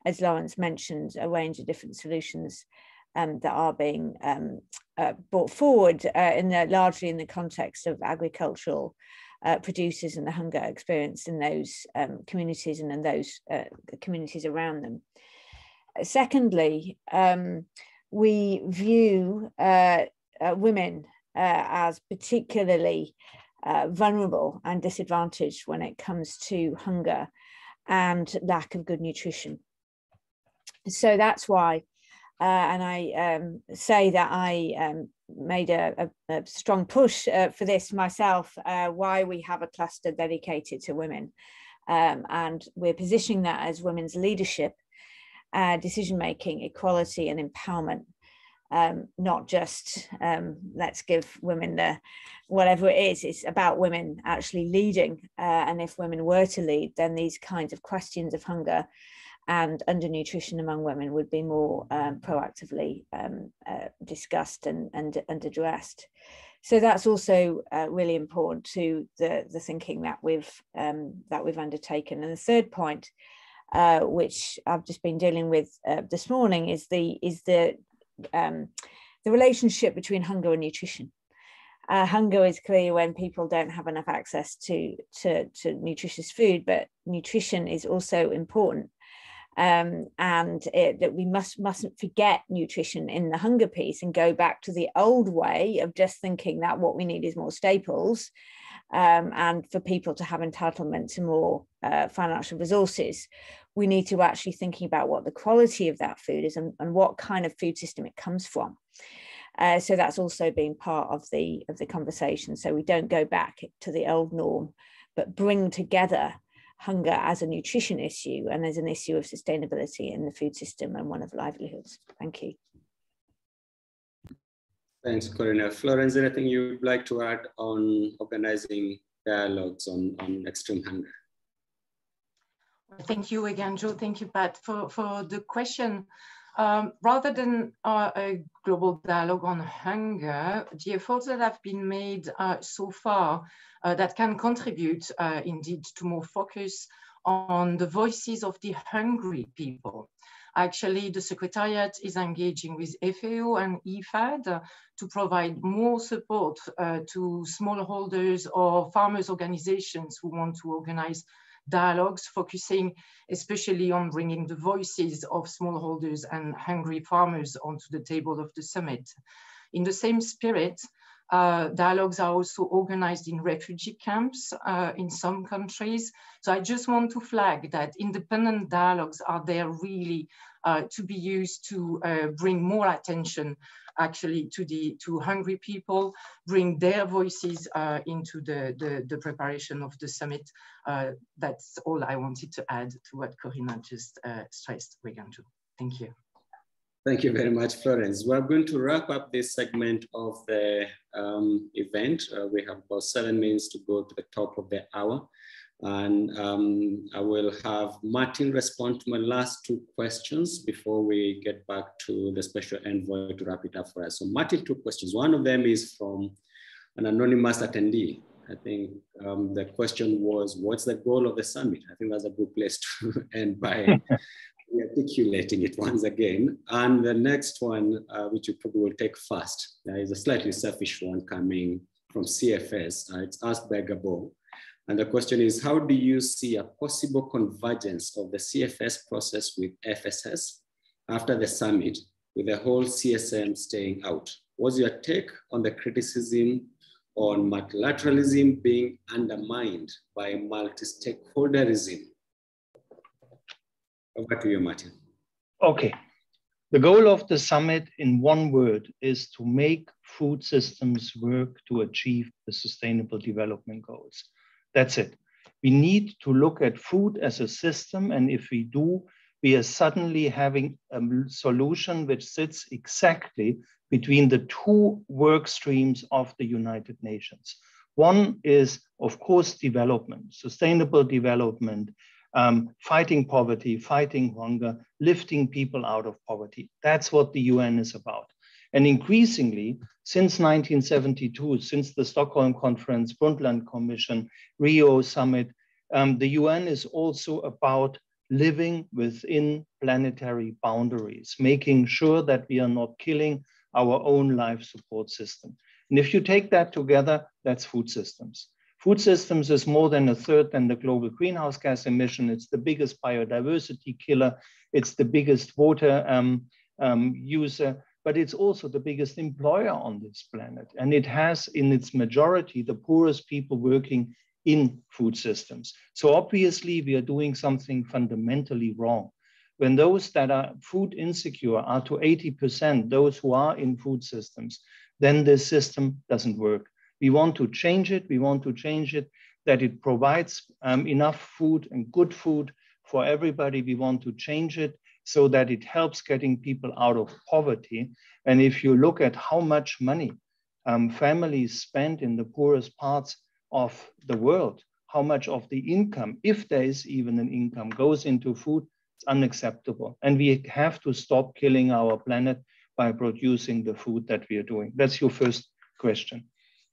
as Lawrence mentioned, a range of different solutions that are being brought forward largely in the context of agricultural producers and the hunger experienced in those communities and in those communities around them. Secondly, we view women as particularly vulnerable and disadvantaged when it comes to hunger and lack of good nutrition. So that's why, and I say that I made a strong push for this myself, why we have a cluster dedicated to women. And we're positioning that as women's leadership, decision-making, equality and empowerment. Not just let's give women the whatever it is. It's about women actually leading, and if women were to lead, then these kinds of questions of hunger and undernutrition among women would be more proactively discussed and addressed. So that's also really important to the thinking that we've undertaken. And the third point, which I've just been dealing with this morning, is the the relationship between hunger and nutrition. Hunger is clear when people don't have enough access to nutritious food, but nutrition is also important. That we mustn't forget nutrition in the hunger piece and go back to the old way of just thinking that what we need is more staples, and for people to have entitlement to more financial resources. We need to actually thinking about what the quality of that food is and what kind of food system it comes from. So that's also been part of the conversation. So we don't go back to the old norm, but bring together hunger as a nutrition issue and as an issue of sustainability in the food system and one of livelihoods. Thank you. Thanks, Corinna. Florence, anything you'd like to add on organizing dialogues on extreme hunger? Thank you again, Joe. Thank you, Pat, for the question. Rather than a global dialogue on hunger, the efforts that have been made so far that can contribute indeed to more focus on the voices of the hungry people. Actually, the Secretariat is engaging with FAO and IFAD to provide more support to smallholders or farmers organizations who want to organize dialogues, focusing especially on bringing the voices of smallholders and hungry farmers onto the table of the summit. In the same spirit, dialogues are also organized in refugee camps in some countries. So I just want to flag that independent dialogues are there really to be used to bring more attention actually to hungry people, bring their voices into the preparation of the summit. That's all I wanted to add to what Corinna just stressed, Weganjo. Thank you. Thank you very much, Florence. We're going to wrap up this segment of the event. We have about 7 minutes to go to the top of the hour. And I will have Martin respond to my last 2 questions before we get back to the special envoy to wrap it up for us. So Martin, 2 questions. One of them is from an anonymous attendee. I think the question was, what's the goal of the summit? I think that's a good place to end by articulating it once again. And the next one, which you probably will take first, is a slightly selfish one coming from CFS. It's asked by Gabo. And the question is, how do you see a possible convergence of the CFS process with FSS after the summit, with the whole CSM staying out? What's your take on the criticism on multilateralism being undermined by multi-stakeholderism? Over to you, Martin. Okay. The goal of the summit, in one word, is to make food systems work to achieve the Sustainable Development Goals. That's it. We need to look at food as a system, and if we do, we are suddenly having a solution which sits exactly between the 2 work streams of the United Nations. One is, of course, development, sustainable development, fighting poverty, fighting hunger, lifting people out of poverty. That's what the UN is about. And increasingly, since 1972, since the Stockholm Conference, Brundtland Commission, Rio Summit, the UN is also about living within planetary boundaries, making sure that we are not killing our own life support system. And if you take that together, that's food systems. Food systems is more than 1/3 than the global greenhouse gas emission. It's the biggest biodiversity killer. It's the biggest water user, but it's also the biggest employer on this planet. And it has in its majority the poorest people working in food systems. So obviously we are doing something fundamentally wrong. When those that are food insecure are to 80% those who are in food systems, then this system doesn't work. We want to change it. We want to change it that it provides enough food and good food for everybody. We want to change it so that it helps getting people out of poverty. And if you look at how much money families spend in the poorest parts of the world, how much of the income, if there is even an income, goes into food, it's unacceptable. And we have to stop killing our planet by producing the food that we are doing. That's your first question.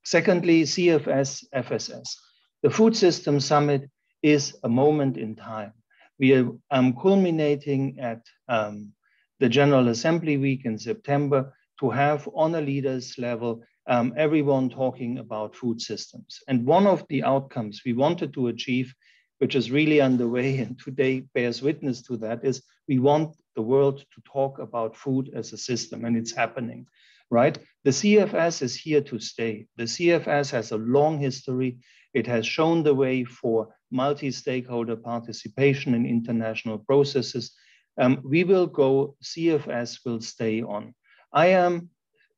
Secondly, CFS, FSS. The Food System Summit is a moment in time. We are culminating at the General Assembly week in September. to have on a leaders level, everyone talking about food systems. And one of the outcomes we wanted to achieve, which is really underway and today bears witness to that, is we want the world to talk about food as a system, and it's happening, right? The CFS is here to stay. The CFS has a long history. It has shown the way for multi-stakeholder participation in international processes. We will go, CFS will stay on. I am,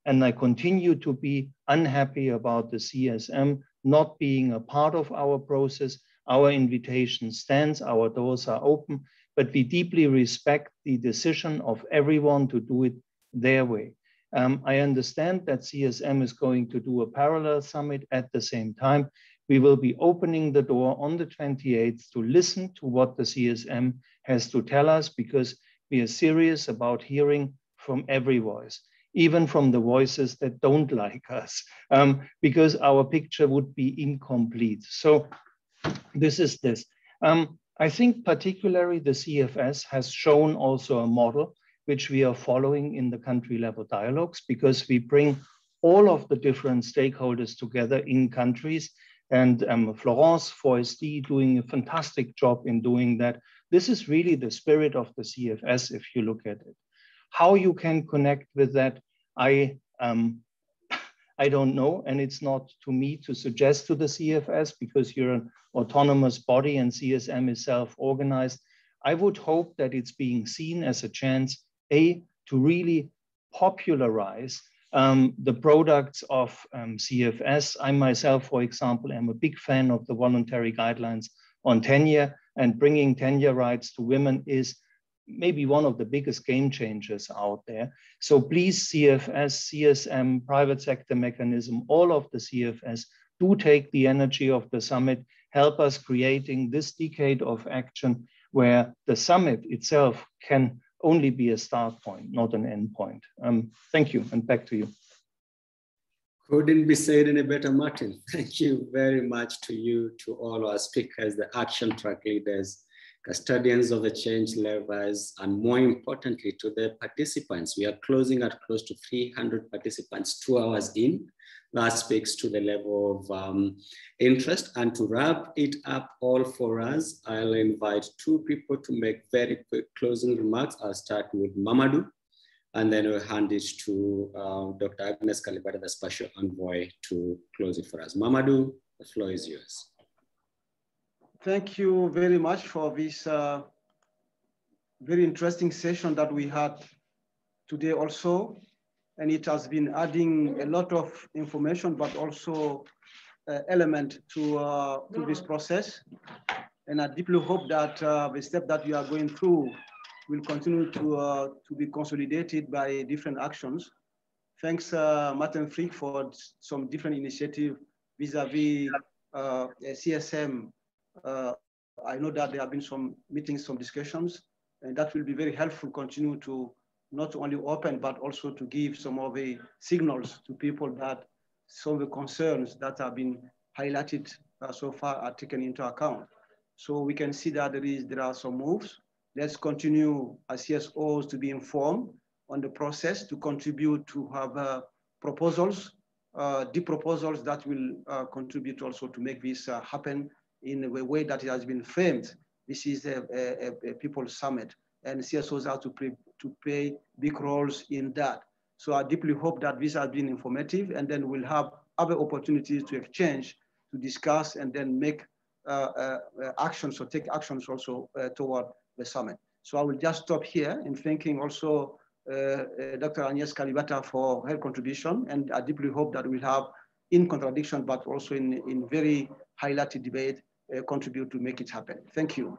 and I continue to be unhappy about the CSM not being a part of our process. Our invitation stands, our doors are open, but we deeply respect the decision of everyone to do it their way. I understand that CSM is going to do a parallel summit at the same time. We will be opening the door on the 28th to listen to what the CSM has to tell us, because we are serious about hearing from every voice, even from the voices that don't like us, because our picture would be incomplete. So this is this. I think particularly the CFS has shown also a model which we are following in the country level dialogues, because we bring all of the different stakeholders together in countries. And Florence Foresti doing a fantastic job in doing that. This is really the spirit of the CFS, if you look at it. How you can connect with that, I don't know, and it's not to me to suggest to the CFS, because you're an autonomous body and CSM is self-organized. I would hope that it's being seen as a chance, to really popularize the products of CFS. I myself, for example, am a big fan of the voluntary guidelines on tenure, and bringing tenure rights to women is maybe one of the biggest game changers out there. So please, CFS, CSM, private sector mechanism, all of the CFS, do take the energy of the summit, help us creating this decade of action where the summit itself can only be a start point, not an end point. Thank you, and back to you. Couldn't be said any better, Martin. Thank you very much to you, to all our speakers, the action track leaders, custodians of the change levers, and more importantly, to the participants. We are closing at close to 300 participants, 2 hours in. That speaks to the level of interest. And to wrap it up all for us, I'll invite 2 people to make very quick closing remarks. I'll start with Mamadou, and then we'll hand it to Dr. Agnes Kalibata, the Special Envoy, to close it for us. Mamadou, the floor is yours. Thank you very much for this very interesting session that we had today also. And it has been adding a lot of information, but also element to this process. And I deeply hope that the step that we are going through will continue to be consolidated by different actions. Thanks, Martin Frick, for some different initiative vis-a-vis CSM. I know that there have been some meetings, some discussions, and that will be very helpful, continue to not only open, but also to give some of the signals to people that some of the concerns that have been highlighted so far are taken into account. So we can see that there are some moves. Let's continue as CSOs to be informed on the process, to contribute to have proposals, deep proposals that will contribute also to make this happen in a way that it has been framed. This is a People's Summit, and CSOs are to play big roles in that. So I deeply hope that this has been informative, and then we'll have other opportunities to exchange, to discuss, and then make actions or take actions also toward the summit. So I will just stop here in thanking also Dr. Agnes Kalibata for her contribution, and I deeply hope that we'll have, in contradiction, but also in very highlighted debate, contribute to make it happen. Thank you.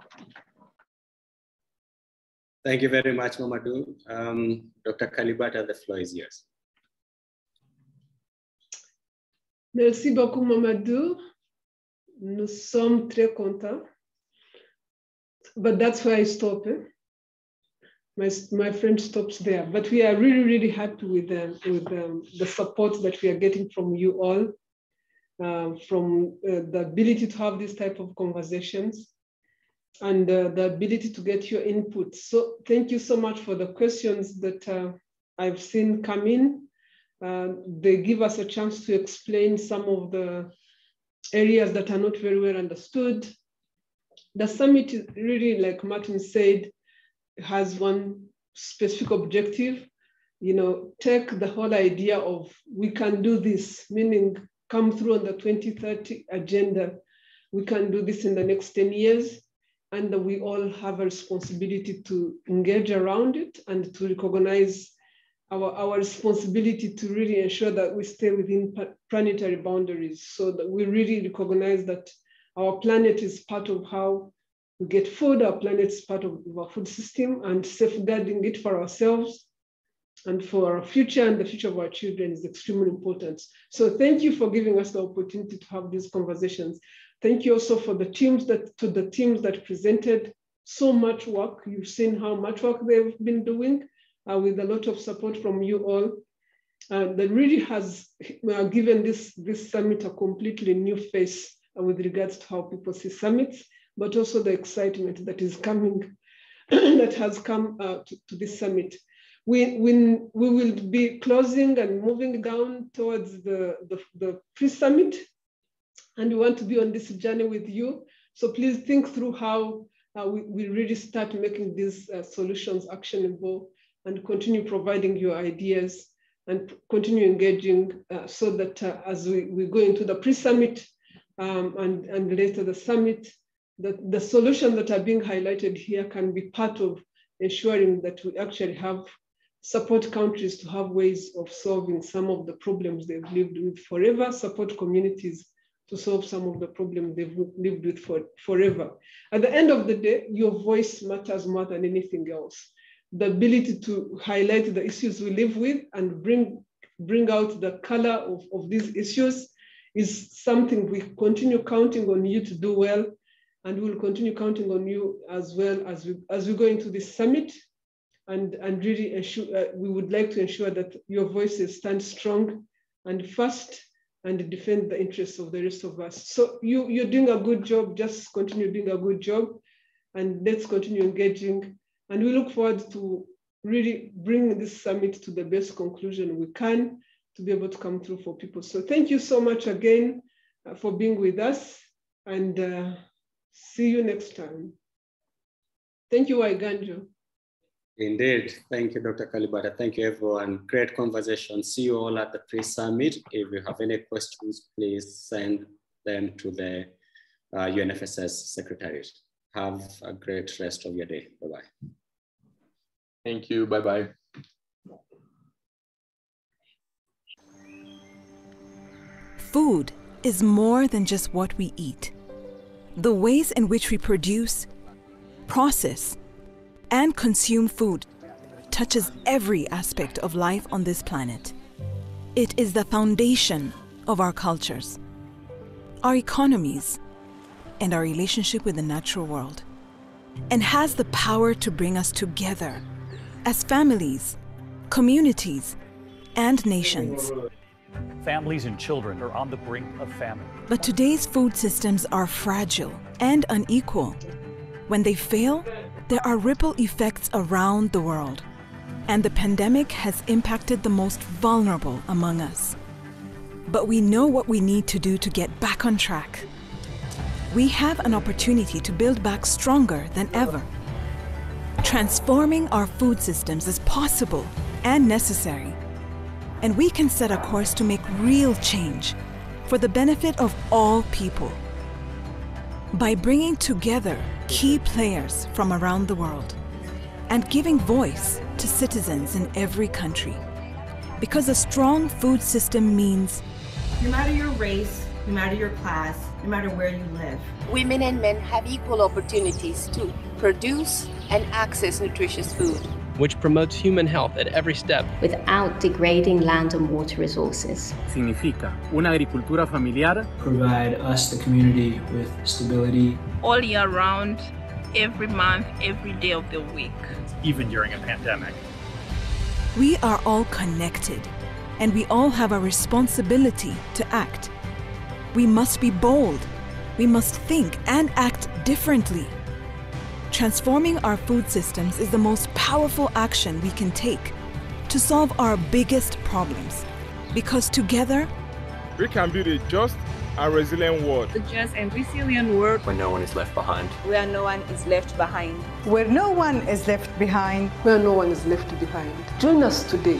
Thank you very much, Mamadou. Dr. Kalibata, the floor is yours. Merci beaucoup, Mamadou. Nous sommes très contents. But that's where I stop. My friend stops there. But we are really, really happy with the support that we are getting from you all, from the ability to have this type of conversations, and the ability to get your input. So thank you so much for the questions that I've seen come in. They give us a chance to explain some of the areas that are not very well understood. The summit is really, like Martin said, has one specific objective, take the whole idea of we can do this, meaning come through on the 2030 agenda. We can do this in the next 10 years. And we all have a responsibility to engage around it and to recognize our responsibility to really ensure that we stay within planetary boundaries, so that we really recognize that our planet is part of how we get food, our planet is part of our food system, and safeguarding it for ourselves and for our future and the future of our children is extremely important. So thank you for giving us the opportunity to have these conversations. Thank you also for the teams that presented so much work. You've seen how much work they've been doing with a lot of support from you all. That really has given this summit a completely new face with regards to how people see summits, but also the excitement that is coming, that has come to this summit. We will be closing and moving down towards the pre-summit, and we want to be on this journey with you. So please think through how we really start making these solutions actionable and continue providing your ideas and continue engaging so that as we go into the pre-summit and later the summit, the solutions that are being highlighted here can be part of ensuring that we actually have support countries to have ways of solving some of the problems they've lived with forever, support communities to solve some of the problems they've lived with forever. At the end of the day, your voice matters more than anything else. The ability to highlight the issues we live with and bring out the color of these issues is something we continue counting on you to do well, and we'll continue counting on you as well as we go into this summit, and really ensure, we would like to ensure that your voices stand strong and fast and defend the interests of the rest of us. So you're doing a good job, just continue doing a good job, and let's continue engaging. And we look forward to really bring this summit to the best conclusion we can to be able to come through for people. So thank you so much again for being with us, and see you next time. Thank you, Waiganjo. Indeed. Thank you, Dr. Kalibata. Thank you, everyone. Great conversation. See you all at the pre-summit. If you have any questions, please send them to the UNFSS Secretariat. Have a great rest of your day. Bye-bye. Thank you. Bye-bye. Food is more than just what we eat. The ways in which we produce, process, and consume food touches every aspect of life on this planet. It is the foundation of our cultures, our economies, and our relationship with the natural world, and has the power to bring us together as families, communities, and nations. Families and children are on the brink of famine. But today's food systems are fragile and unequal. When they fail, there are ripple effects around the world, and the pandemic has impacted the most vulnerable among us. But we know what we need to do to get back on track. We have an opportunity to build back stronger than ever. Transforming our food systems is possible and necessary, and we can set a course to make real change for the benefit of all people. By bringing together key players from around the world and giving voice to citizens in every country. Because a strong food system means no matter your race, no matter your class, no matter where you live, women and men have equal opportunities to produce and access nutritious food, which promotes human health at every step without degrading land and water resources. Significa una agricultura familiar. Provide us, the community, with stability. All year round, every month, every day of the week. Even during a pandemic. We are all connected, and we all have a responsibility to act. We must be bold. We must think and act differently. Transforming our food systems is the most powerful action we can take to solve our biggest problems Because together, we can build a just and resilient world. A just and resilient world where no one is left behind. Where no one is left behind. Where no one is left behind. Where no one is left behind. Join us today